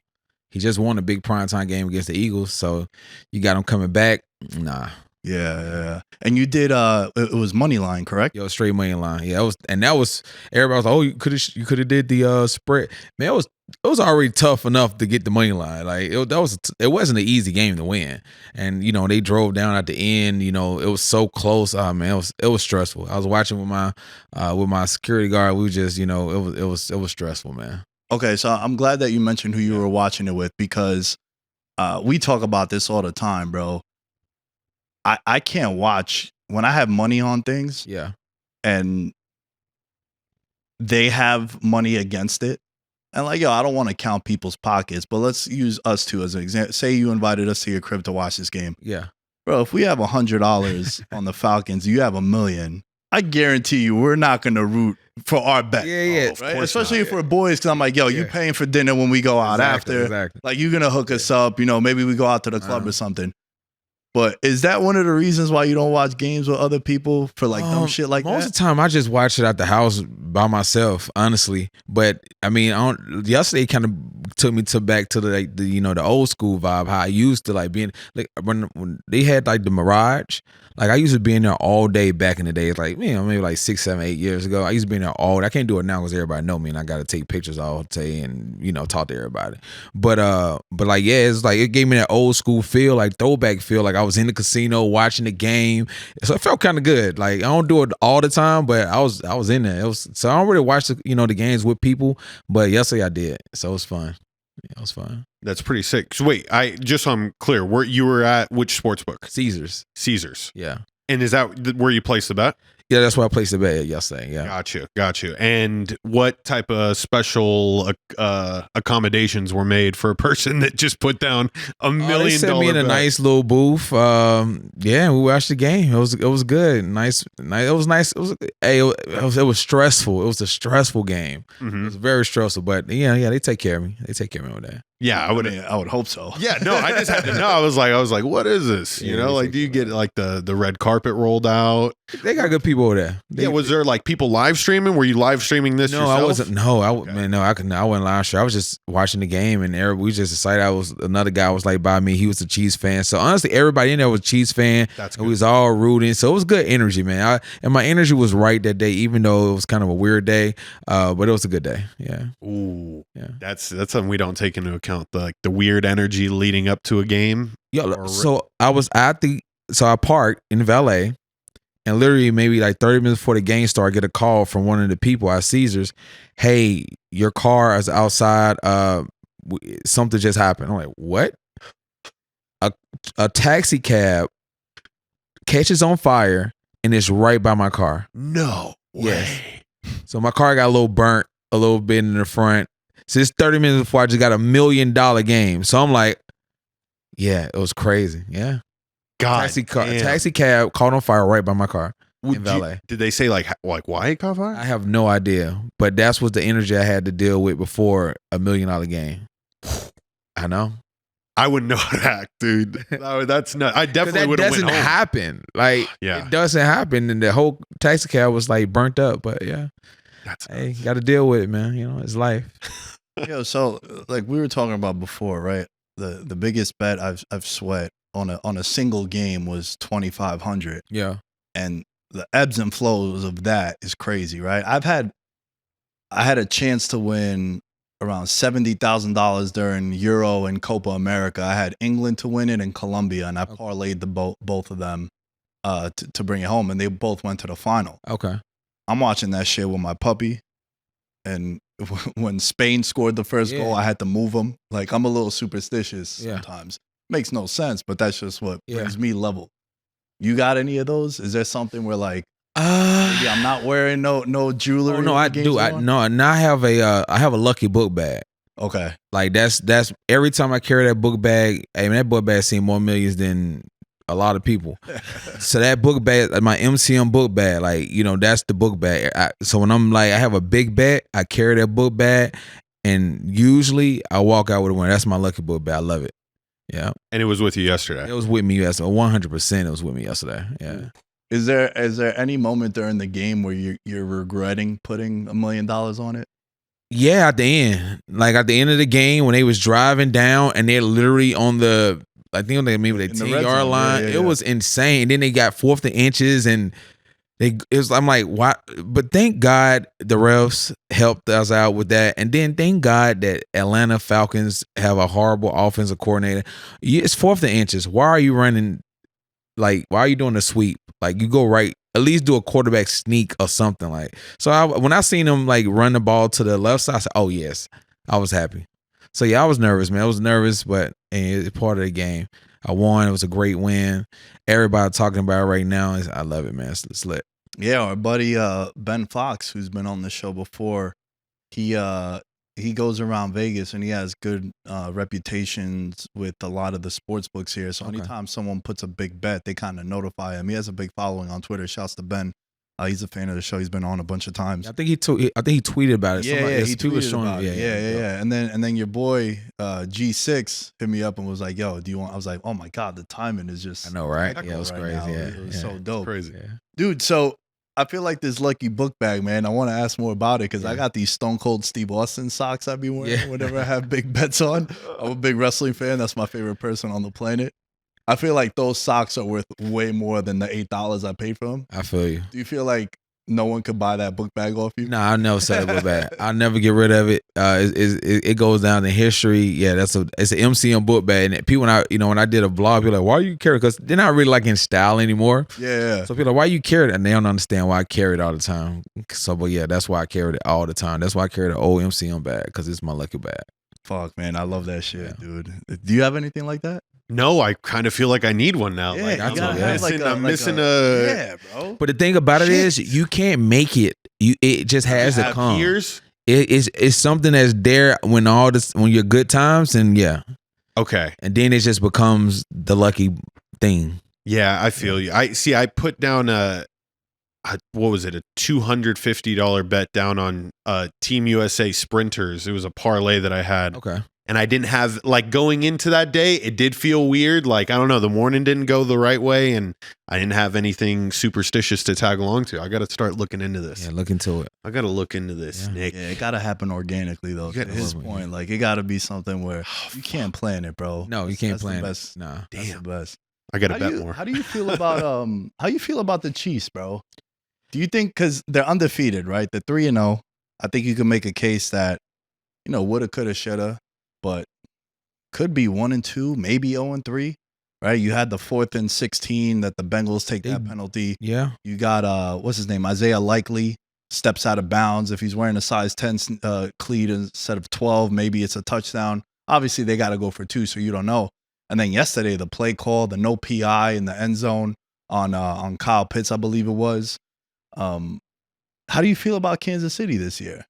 he just won a big primetime game against the Eagles, so you got him coming back. Nah. Yeah. And you did it was money line, correct? Yo, straight money line. Yeah, that was everybody was like, "Oh, you could have did the spread." Man, it was already tough enough to get the money line. Like it wasn't an easy game to win. And they drove down at the end, it was so close. Oh man, it was stressful. I was watching with my security guard. We just, it was stressful, man. Okay, so I'm glad that you mentioned who you were watching it with, because we talk about this all the time, bro. I can't watch when I have money on things. Yeah. And they have money against it. And like, yo, I don't want to count people's pockets, but let's use us two as an example. Say you invited us to your crib to watch this game. Yeah. Bro, if we have $100 on the Falcons, you have $1 million. I guarantee you we're not going to root for our bet. Yeah. Right? Especially if we're boys, because I'm like, yo, you paying for dinner when we go out after. Exactly. Like, you're going to hook us up. Maybe we go out to the club or something. But is that one of the reasons why you don't watch games with other people for like dumb shit like that? Most of the time, I just watch it at the house by myself, honestly. But I mean, yesterday kind of took me back to the old school vibe, how I used to like being like when they had like the Mirage. Like I used to be in there all day back in the day. Like maybe like 6, 7, 8 years ago. I used to be in there all day. I can't do it now because everybody know me and I got to take pictures all day and talk to everybody. But like it's like it gave me that old school feel, like throwback feel, like I was in the casino watching the game. So it felt kind of good. Like I don't do it all the time, but I was in there. So I don't really watch the games with people, but yesterday I did. So it was fun. Yeah, it was fun. That's pretty sick. So wait, just so I'm clear, where you were at which sports book? Caesars. Yeah. And is that where you placed the bet? Yeah, that's where I placed the bet yesterday. Yeah. Got you. And what type of special accommodations were made for a person that just put down $1 million? They sent me in a nice little booth. We watched the game. It was good. Nice. It was nice. It was stressful. It was a stressful game. Mm-hmm. It was very stressful. But yeah, they take care of me. They take care of me with that. Yeah, I would hope so. Yeah, no, I just had to know. I was like, what is this? Do you get like the red carpet rolled out? They got good people over there. Was there like people live streaming? Were you live streaming this yourself? I wasn't. No, I wasn't live streaming. I was just watching the game, and we just decided another guy was like by me. He was a Chiefs fan. So honestly, everybody in there was a Chiefs fan. That's good. We was all rooting. So it was good energy, man. And my energy was right that day, even though it was kind of a weird day. But it was a good day. Yeah. Ooh. Yeah. That's something we don't take into account. The weird energy leading up to a game. So I parked in valet, and literally maybe like 30 minutes before the game started, I get a call from one of the people at Caesars. Hey, your car is outside. Something just happened. I'm like, what? A taxi cab catches on fire and it's right by my car. No way. Yes. So my car got a little burnt a little bit in the front. So it's 30 minutes before I just got $1 million game. So I'm like, yeah, it was crazy. Yeah. God, taxi cab caught on fire right by my car in valet. Did they say like why it caught fire? I have no idea, but that's what the energy I had to deal with before $1 million game. I know. I wouldn't know how to act, dude. That's not. I definitely would have went home. That doesn't happen. Like, it doesn't happen, and the whole taxi cab was like burnt up. But yeah, hey, got to deal with it, man. It's life. Yo, so like we were talking about before, right? The biggest bet I've sweat on a single game was 2,500. Yeah, and the ebbs and flows of that is crazy, right? I had a chance to win around $70,000 during Euro and Copa America. I had England to win it and Colombia, and I parlayed the both of them to bring it home, and they both went to the final. Okay. I'm watching that shit with my puppy, and when Spain scored the first goal, I had to move them. Like, I'm a little superstitious sometimes. Makes no sense, but that's just what brings me level. You got any of those? Is there something where like maybe I'm not wearing no jewelry? Oh no, I do. I have a lucky book bag. Okay. Like that's every time I carry that book bag, I mean that book bag seen more millions than a lot of people. So that book bag, my MCM book bag, like, you know, that's the book bag. So when I'm like, I have a big bet, I carry that book bag, and usually I walk out with one. That's my lucky book bag. I love it. Yeah. And it was with you yesterday. It was with me yesterday. 100%. It was with me yesterday. Yeah. Is there any moment during the game where you're regretting putting $1 million on it? Yeah, at the end. Like at the end of the game when they was driving down and they're literally on the, I think maybe the 10-yard line. It was insane. Then they got 4th and inches and I'm like, why? But thank God the refs helped us out with that. And then thank God that Atlanta Falcons have a horrible offensive coordinator. It's 4th and inches. Why are you running? Like, why are you doing a sweep? Like, you go right, at least do a quarterback sneak or something. Like, so when I seen him like run the ball to the left side, I said, oh yes, I was happy. So yeah, I was nervous, man. I was nervous, but it's part of the game. I won. It was a great win. Everybody talking about it right now. I love it, man. It's lit. Yeah, our buddy Ben Fox, who's been on the show before, he goes around Vegas and he has good reputations with a lot of the sports books here. So anytime someone puts a big bet, they kind of notify him. He has a big following on Twitter. Shouts to Ben. He's a fan of the show. He's been on a bunch of times. I think he tweeted about it. He tweeted about it. Yeah. And then your boy G6 hit me up and was like, "Yo, do you want?" I was like, "Oh my god, the timing is just." I know, right? Yeah, it was crazy. Now. Yeah, it was so dope. Crazy, dude. So I feel like this lucky book bag, man. I want to ask more about it because I got these Stone Cold Steve Austin socks I be wearing whenever I have big bets on. I'm a big wrestling fan. That's my favorite person on the planet. I feel like those socks are worth way more than the $8 I paid for them. I feel you. Do you feel like no one could buy that book bag off you? Nah, I'll never sell that book bag. I'll never get rid of it. It goes down in history. Yeah, it's an MCM book bag. And people, when I did a vlog, people like, why are you carry? Because they're not really like in style anymore. Yeah. So people are like, why you carry it? And they don't understand why I carry it all the time. So, but yeah, that's why I carried it all the time. That's why I carry the old MCM bag because it's my lucky bag. Fuck, man, I love that shit, dude. Do you have anything like that? No, I kind of feel like I need one now. Yeah, like, I'm missing a yeah, bro. But the thing about it is, you can't make it. It just has to come. Years? It's something that's there when you're good times, and okay, and then it just becomes the lucky thing. Yeah, I feel you. I put down what was it, a $250 bet down on Team USA sprinters. It was a parlay that I had. Okay. And I didn't have, like, going into that day, it did feel weird. Like, I don't know, the morning didn't go the right way, and I didn't have anything superstitious to tag along to. I got to start looking into this. Yeah, look into it. I got to look into this, Nick. Yeah, it got to happen organically, though. At his point, like, it got to be something where you can't plan it, bro. No, you can't plan it. Nah. That's the best. I got to bet more. How do you feel about the Chiefs, bro? Do you think, because they're undefeated, right? They're 3-0. I think you can make a case that, woulda, coulda, shoulda, but could be 1-2, maybe 0-3, right? You had the 4th and 16 that the Bengals take that penalty. Yeah. You got, what's his name? Isaiah Likely steps out of bounds. If he's wearing a size 10 cleat instead of 12, maybe it's a touchdown. Obviously, they got to go for 2, so you don't know. And then yesterday, the play call, the no PI in the end zone on Kyle Pitts, I believe it was. How do you feel about Kansas City this year?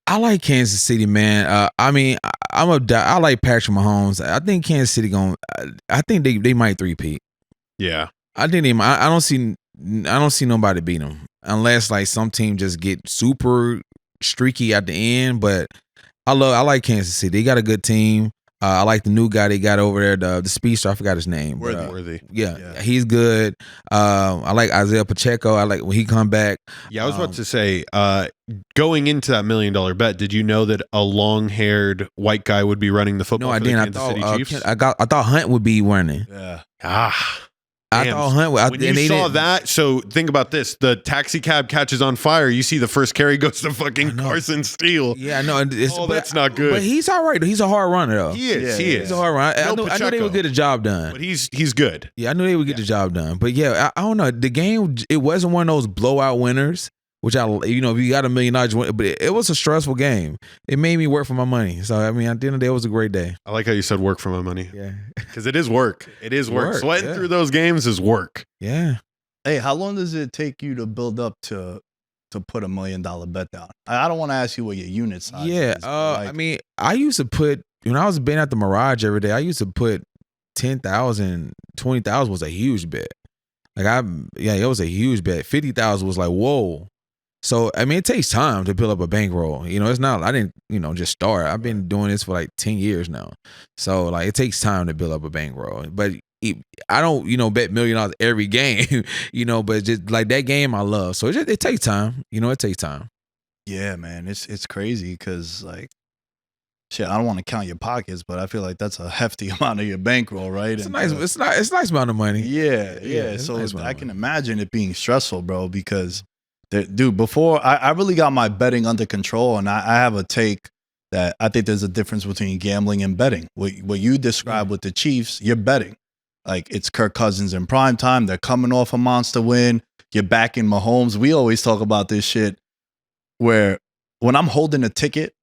I like Kansas City, man. I mean, I like Patrick Mahomes. I think Kansas City I think they might three-peat. Yeah, I think they might. I don't see nobody beat them unless like some team just get super streaky at the end. But I like Kansas City. They got a good team. I like the new guy they got over there, the speedster. I forgot his name. Worthy. Yeah, he's good. I like Isaiah Pacheco. I like when he come back. Yeah, I was about to say, going into that $1 million bet, did you know that a long-haired white guy would be running the football? No, I for the didn't. Kansas City Chiefs? I thought Hunt would be running. Yeah. I thought Hunt. When you saw that, so think about this: the taxi cab catches on fire. You see the first carry goes to fucking Carson Steele. Yeah, I know. That's not good. But he's all right. He's a hard runner though. He is. He is. He's a hard runner. I knew they would get the job done. But he's good. Yeah, I knew they would get the job done. But yeah, I don't know. The game, it wasn't one of those blowout winners. Which if you got $1 million, but it was a stressful game. It made me work for my money. So I mean, at the end of the day, it was a great day. I like how you said work for my money. Yeah, because it is work. It is work. Sweating through those games is work. Yeah. Hey, how long does it take you to build up to put $1 million bet down? I don't want to ask you what your unit size is. I mean, I used to put when I was betting at the Mirage every day. I used to put 10,000, 20,000 was a huge bet. It was a huge bet. 50,000 was like whoa. So, I mean, it takes time to build up a bankroll. It's not, I didn't, just start. I've been doing this for like 10 years now. So, like, it takes time to build up a bankroll. But I don't, bet $1 million every game, but just like that game I love. So, it takes time. It takes time. Yeah, man. It's crazy because, like, shit, I don't want to count your pockets, but I feel like that's a hefty amount of your bankroll, right? It's it's a nice amount of money. Yeah. So, I can imagine it being stressful, bro, because dude, before I really got my betting under control, and I have a take that I think there's a difference between gambling and betting. What you describe with the Chiefs, you're betting. Like, it's Kirk Cousins in prime time. They're coming off a monster win. You're backing Mahomes. We always talk about this shit where when I'm holding a ticket,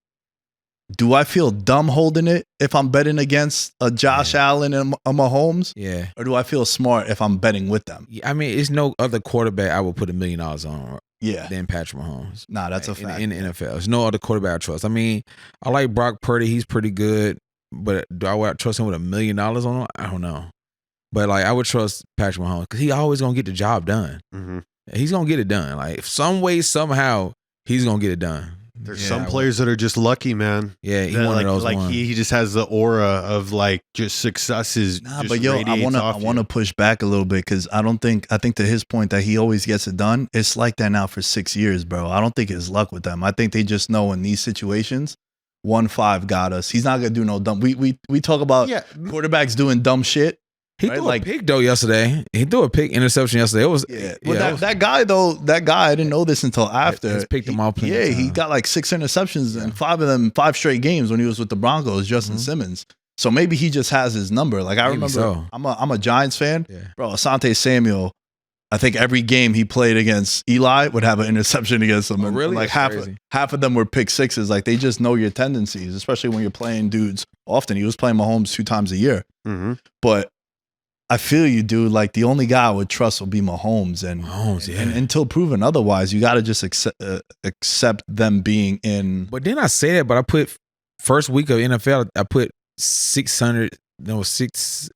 do I feel dumb holding it if I'm betting against a Josh Allen and a Mahomes? Yeah. Or do I feel smart if I'm betting with them? I mean, it's no other quarterback I would put $1 million on. Yeah. Than Patrick Mahomes. Nah, that's a fact. In the NFL. There's no other quarterback I trust. I mean, I like Brock Purdy. He's pretty good. But do I trust him with $1 million on him? I don't know. But, like, I would trust Patrick Mahomes because he always going to get the job done. Mm-hmm. He's going to get it done. Like, some way, somehow, he's going to get it done. There's some players that are just lucky, man. Yeah, he's one of those ones. He just has the aura of like just successes. Nah, but yo, I wanna push back a little bit because I think to his point that he always gets it done. It's like that now for 6 years, bro. I don't think it's luck with them. I think they just know in these situations, 1-5 got us. He's not gonna do no dumb. We talk about quarterbacks doing dumb shit. He threw a pick though yesterday. He threw a pick interception yesterday. It was that guy. I didn't know this until after. He's picked him off. Yeah, he got like 6 interceptions and 5 of them 5 straight games when he was with the Broncos. Justin Simmons. So maybe he just has his number. Like I remember, so. I'm a Giants fan, bro. Asante Samuel. I think every game he played against Eli would have an interception against him. Oh, really? Like half of them were pick sixes. Like they just know your tendencies, especially when you're playing dudes often. He was playing Mahomes 2 times a year, but. I feel you, dude. Like the only guy I would trust will be Mahomes, and until proven otherwise, you got to just accept them being in. But then I say that, but I put first week of NFL, I put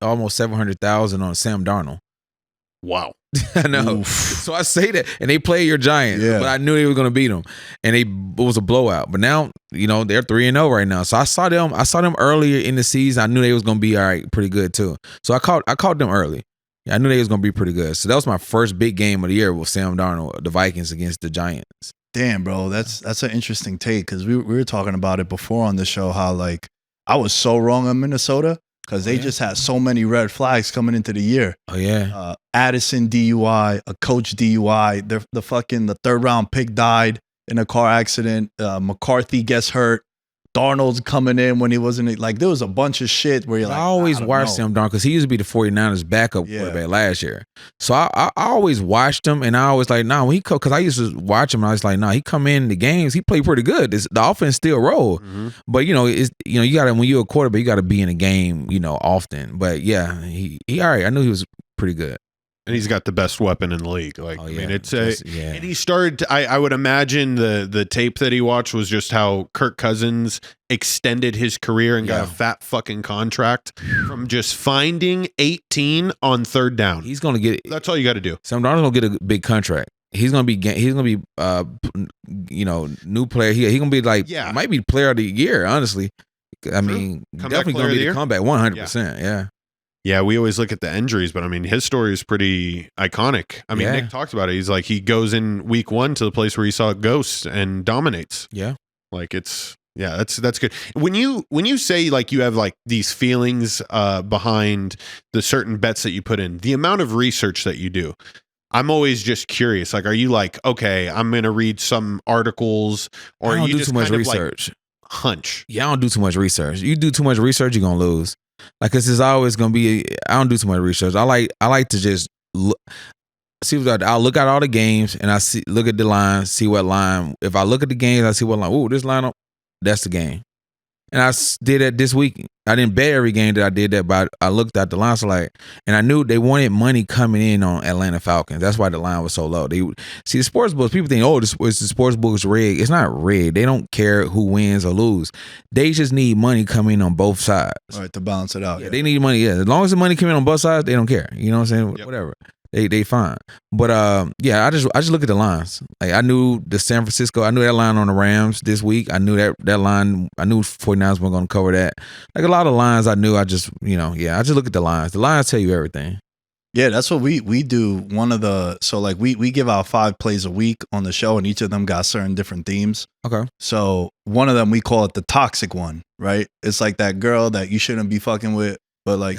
almost 700,000 on Sam Darnold. Wow. I know. Oof. So I say that, and they play your Giants, but I knew they were going to beat them, and it was a blowout. But now, they're 3-0 right now. So I saw them earlier in the season. I knew they was going to be all right, pretty good too. So I caught them early. Yeah, I knew they was going to be pretty good. So that was my first big game of the year with Sam Darnold, the Vikings against the Giants. Damn, bro, that's an interesting take because we were talking about it before on the show. How like I was so wrong on Minnesota. Because they just had so many red flags coming into the year. Oh, yeah. Addison DUI, a coach DUI. The 3rd round pick died in a car accident. McCarthy gets hurt. Darnold's coming in when he wasn't. Like, there was a bunch of shit where you're like, I always watched him, Darnold, because he used to be the 49ers backup quarterback last year. So I always watched him, and I always like, nah, when he because I used to watch him, and I was like, nah, he come in the games, he played pretty good. The offense still roll, but you gotta when you're a quarterback, you gotta be in a game, often. But yeah, he all right. I knew he was pretty good. And he's got the best weapon in the league. Like, I mean, it's and he started. I would imagine the tape that he watched was just how Kirk Cousins extended his career and got a fat fucking contract from just finding 18 on 3rd down. He's gonna get. That's all you got to do. Sam Darnold's gonna get a big contract. He's gonna be new player. He gonna be like might be player of the year. Honestly, I mean, definitely gonna be the comeback 100%. Yeah. Yeah, we always look at the injuries, but I mean, his story is pretty iconic. I mean, Nick talked about it. He's like, he goes in week 1 to the place where he saw ghosts and dominates. Yeah. Like, it's Yeah, that's good. When you say like you have like these feelings behind the certain bets that you put in, the amount of research that you do, I'm always just curious. Like, are you like, okay, I'm gonna read some articles, or I don't you do just too much kind of research. like hunch? Yeah, I don't do too much research. You do too much research, you're gonna lose. Like, cause it's always gonna be. I don't do too much research. I like to just look, see what I'll look at all the games and look at the line, see what line. If I look at the games, I see what line. Oh, this lineup, that's the game. And I did that this week. I didn't bet every game that I did that, but I looked at the line, so like, and I knew they wanted money coming in on Atlanta Falcons. That's why the line was so low. They see the sports books. People think, oh, the sports books rigged. It's not rigged. They don't care who wins or lose. They just need money coming in on both sides. All right, to balance it out. Yeah, they need money. Yeah, as long as the money coming in on both sides, they don't care. You know what I'm saying? Yep. Whatever. They fine. But yeah, I just look at the lines. Like, I knew the San Francisco, I knew that line on the Rams this week. I knew that line. I knew 49ers were going to cover that. Like, a lot of lines I knew. I just I just look at the lines. The lines tell you everything. Yeah, that's what we do. So like we give out 5 plays a week on the show, and each of them got certain different themes. Okay. So one of them, we call it the toxic one, right? It's like that girl that you shouldn't be fucking with, but like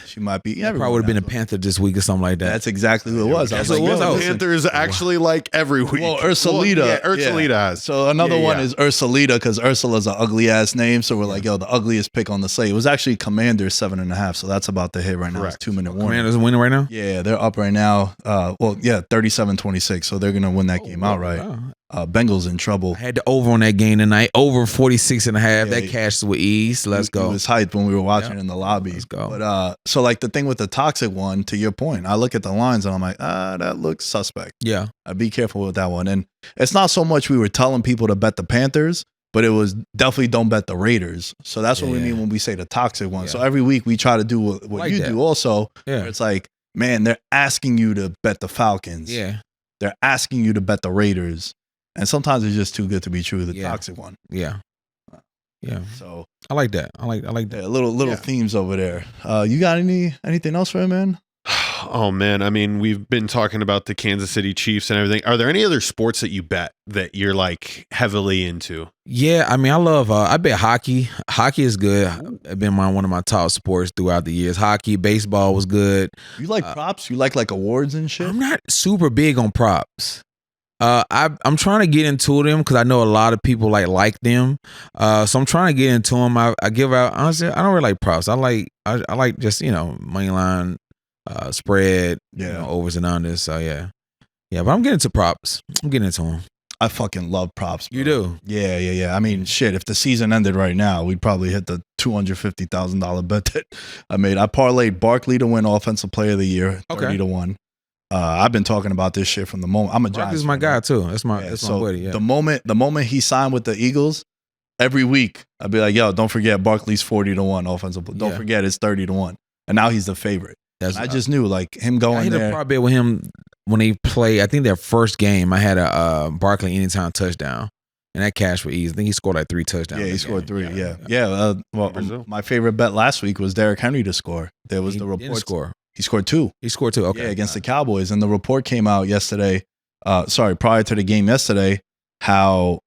she might be. Yeah, probably would have been a Panther this week or something like that. That's exactly who it was. That's I was what it like, was. yo, Oh, listen. Panthers actually like every week. Well, Ursulita. Yeah, Ursulita has. So another Yeah, one yeah. is Ursulita, because Ursula's an ugly ass name. So we're like, yo, the ugliest pick on the slate. It was actually Commanders 7.5. So that's about to hit right now. Correct. It's 2-minute warning. Commanders winning right now. Yeah, they're up right now. 37-26. So they're gonna win that game outright. Wow. Bengals in trouble. I had the over on that game tonight. Over 46.5. Yeah, That cashed with ease. Let's It go. was hyped when we were watching Yep. in the lobby. Let's go. But so like the thing with the toxic one, to your point, I look at the lines and I'm like, that looks suspect. Yeah. Be careful with that one. And it's not so much we were telling people to bet the Panthers, but it was definitely don't bet the Raiders. So that's what we Yeah. mean when we say the toxic one. Yeah. So every week we try to do what Like you that. do also. Yeah. Where it's like, man, they're asking you to bet the Falcons. Yeah. They're asking you to bet the Raiders. And sometimes it's just too good to be true, the Yeah. toxic one. Yeah. Yeah. So I like that. I like that. yeah, little Yeah. themes over there. You got anything else for him, man? Oh man, I mean, we've been talking about the Kansas City Chiefs and everything. Are there any other sports that you bet that you're like heavily into? Yeah, I mean, I love. I bet hockey. Hockey is good. It's been one of my top sports throughout the years. Hockey, baseball was good. You like props? You like awards and shit? I'm not super big on props. I'm trying to get into them because I know a lot of people like them. So I'm trying to get into them. I give out, honestly, I don't really like props. I like just money line, spread, overs and unders. So yeah, but I'm getting into props. I'm getting into them. I fucking love props. Bro. You do? Yeah. I mean, shit, if the season ended right now, we'd probably hit the $250,000 bet that I made. I parlayed Barkley to win Offensive Player of the Year, 30-1. I've been talking about this shit from the moment. I'm a Giants. Barkley's my guy too. That's my buddy. Yeah. The moment he signed with the Eagles, every week I'd be like, yo, don't forget Barkley's 40-1 offensive. Don't forget it's 30-1. And now he's the favorite. I just knew like him going I hit there. a prop bet with him when they played. I think their first game. I had a Barkley anytime touchdown, and that cash for ease. I think he scored like 3 touchdowns. Yeah, he that scored game. 3. Yeah. Well, my favorite bet last week was Derrick Henry to score. There was the report. Didn't score. He scored 2. He scored 2. Okay. Yeah, against the Cowboys. And the report came out yesterday. Prior to the game yesterday, how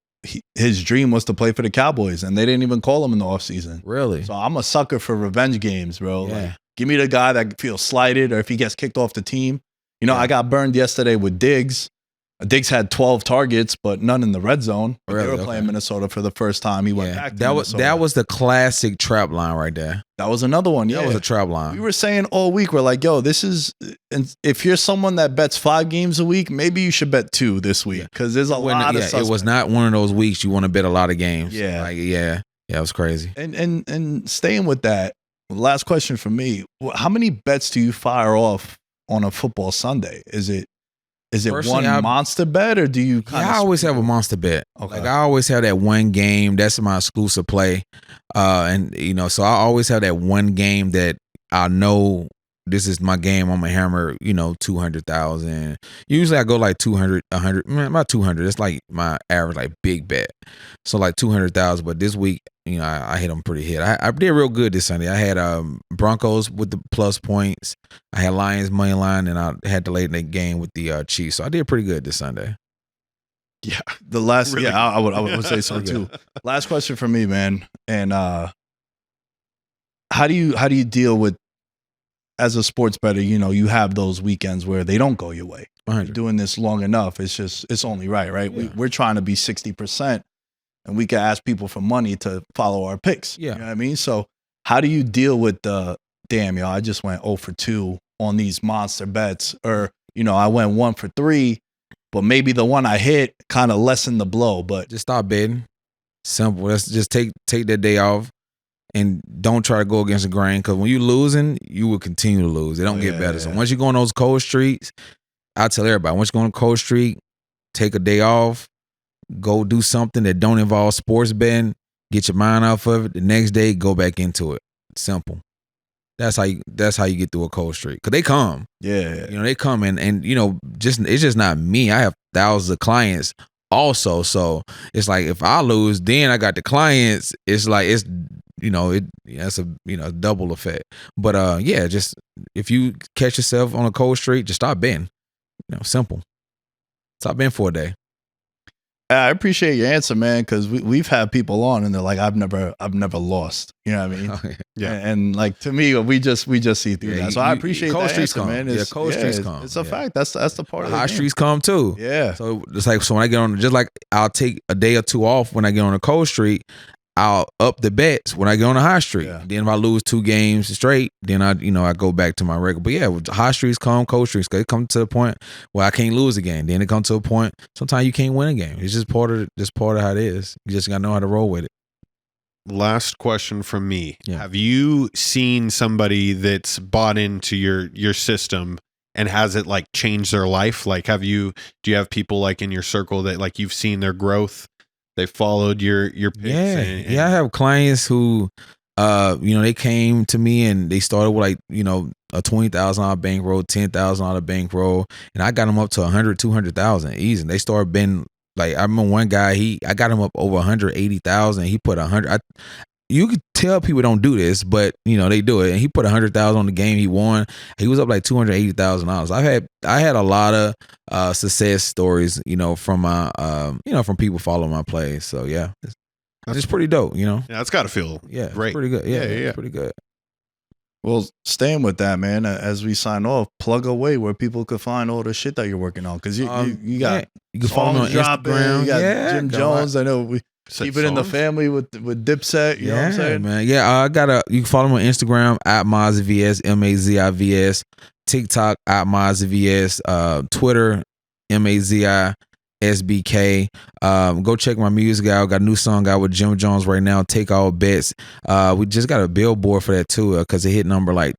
his dream was to play for the Cowboys, and they didn't even call him in the offseason. Really? So I'm a sucker for revenge games, bro. Yeah. Like, give me the guy that feels slighted, or if he gets kicked off the team. I got burned yesterday with Diggs. Diggs had 12 targets, but none in the red zone. But Really? they were playing Minnesota for the first time. He went back to Minnesota. That was the classic trap line right there. That was another one. Yeah, That was a trap line. we were saying all week, we're like, yo, this is, and if you're someone that bets 5 games a week, maybe you should bet 2 this week, because there's a lot of it was not one of those weeks you want to bet a lot of games. Yeah. It was crazy. And staying with that, last question for me: how many bets do you fire off on a football Sunday? Is it Personally, one monster bet, or do you? I always have a monster bet. Okay. Like I always have that one game. That's my exclusive play. So I always have that one game that I know this is my game. I'm gonna hammer, 200,000. Usually I go like 200, 100, about 200. It's like my average, like big bet. So like 200,000. But this week, I hit them pretty hit. I did real good this Sunday. I had Broncos with the plus points. I had Lions money line, and I had the late night game with the Chiefs. So I did pretty good this Sunday. Yeah. The last, Really yeah, I would say so too. Last question for me, man. And how do you deal with, as a sports bettor, you know, you have those weekends where they don't go your way. You're doing this long enough. It's only right? Yeah. We're trying to be 60%, and we can ask people for money to follow our picks. Yeah. You know what I mean? So how do you deal with the, damn, yo, I just went 0 for 2 on these monster bets, or, you know, I went 1 for 3, but maybe the one I hit kind of lessened the blow, but Just stop betting. Simple. Let's just take that day off and don't try to go against the grain, because when you're losing, you will continue to lose. They don't get better. So once you go on those cold streaks, I tell everybody, once you go on a cold streak, take a day off, go do something that don't involve sports betting, get your mind off of it. The next day, go back into it. Simple. That's how you get through a cold streak. Because they come. yeah. You know, they come and you know, it's just not me. I have thousands of clients also. So it's like if I lose, then I got the clients. It's like that's a double effect. But yeah, just if you catch yourself on a cold streak, just stop betting. You know, simple. Stop betting for a day. I appreciate your answer, man, because we've had people on and they're like, I've never lost. You know what I mean? Oh, Yeah. And like, to me, we just see through that. So I appreciate cold that streaks answer, come. man. Cold streaks come. It's a fact. That's the part of the high game. streaks come too. Yeah. So it's like, so when I get on, just like I'll take a day or two off when I get on a cold streak, I'll up the bets when I get on a high streak. Yeah. Then if I lose 2 games straight, then I go back to my regular. But yeah, with high streaks come, cold streaks. It come to the point where I can't lose a game. Then it comes to a point sometimes you can't win a game. It's just part of how it is. You just gotta know how to roll with it. Last question from me. Yeah. Have you seen somebody that's bought into your system and has it like changed their life? Like, do you have people like in your circle that like you've seen their growth? They followed your picks. Yeah. I have clients who, they came to me and they started with like, a $20,000 bankroll, $10,000 bankroll, and I got them up to 100, 200,000 easy. And they started betting. Like I remember one guy, I got him up over 180,000. He put 100. You could tell people don't do this, but they do it. And he put 100,000 on the game. He won. He was up like $280,000. I had a lot of success stories, from my from people following my plays. So yeah, it's pretty dope. Yeah, it's got to feel great. It's Pretty good. Yeah, yeah. Pretty good. Well, staying with that, man, as we sign off, plug away where people could find all the shit that you're working on. Because you got you can follow me on Instagram. You got Jim Jones. I know we keep it in the family with Dipset. You know what I'm saying? Man. Yeah, you can follow me on Instagram at Mazivs, Mazivs, TikTok at Mazivs, Twitter, MAZISBK. Go check my music out. Got a new song out with Jim Jones right now, Take All Bets. We just got a billboard for that too, because it hit number like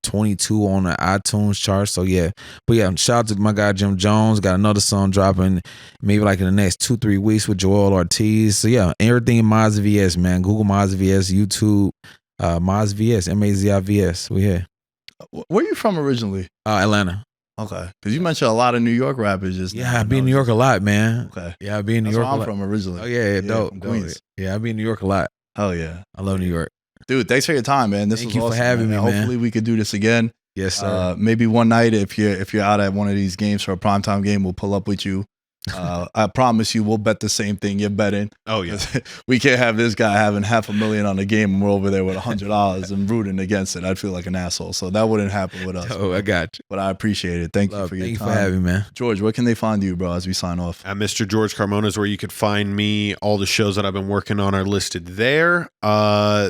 22 on the iTunes chart. So yeah, but yeah, shout out to my guy Jim Jones. Got another song dropping maybe like in the next 2-3 weeks with Joel Ortiz. So yeah, everything Mazivs, man. Google Mazivs, YouTube, Mazivs, MAZIVS. We here. Where are you from originally? Atlanta. Okay, because you mentioned a lot of New York rappers just now. Yeah, I be in New York a lot, man. Okay. Yeah, I be in New That's York where a I'm lot. from originally. Oh yeah, dope. From Queens. Yeah, I be in New York a lot. Hell yeah. I love New York. Dude, thanks for your time, man. This Thank was you for awesome, having me, man. Hopefully we could do this again. Yes, sir. Maybe one night if you're out at one of these games for a primetime game, we'll pull up with you. I promise you we'll bet the same thing you're betting. Oh yeah. We can't have this guy having $500,000 on the game and we're over there with $100 and rooting against it. I'd feel like an asshole. So that wouldn't happen with us. Oh, I got you. But I appreciate it. Thank you for your time. Thank you for having me, man. George, where can they find you, bro, as we sign off? At Mr. George Carmona is where you could find me. All the shows that I've been working on are listed there.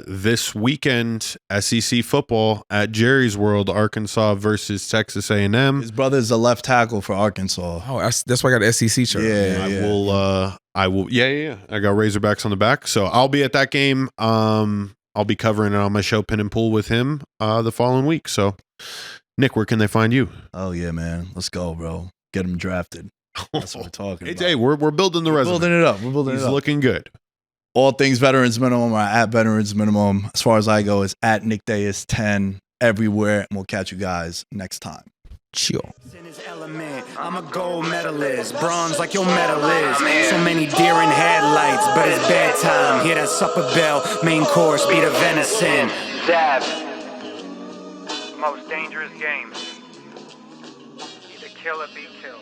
This weekend, SEC football at Jerry's World, Arkansas versus Texas A&M. His brother's a left tackle for Arkansas. Oh, that's why I got the SEC shirt. Yeah. I will. Yeah. I got Razorbacks on the back, so I'll be at that game. I'll be covering it on my show Pin and Pool with him the following week. So, Nick, where can they find you? Oh yeah, man. Let's go, bro. Get him drafted. That's what we're talking about. Hey, we're building the resume. Building it up. We're building He's it up. looking good. All things Veterans Minimum are at Veterans Minimum. As far as I go, it's at Nick Dais 10 everywhere. And we'll catch you guys next time. Chill. In his element, I'm a gold medalist, bronze like your medal is. So many deer in headlights, but it's bedtime. Hear that supper bell, main course be the venison. Dab, most dangerous game. Either kill or be killed.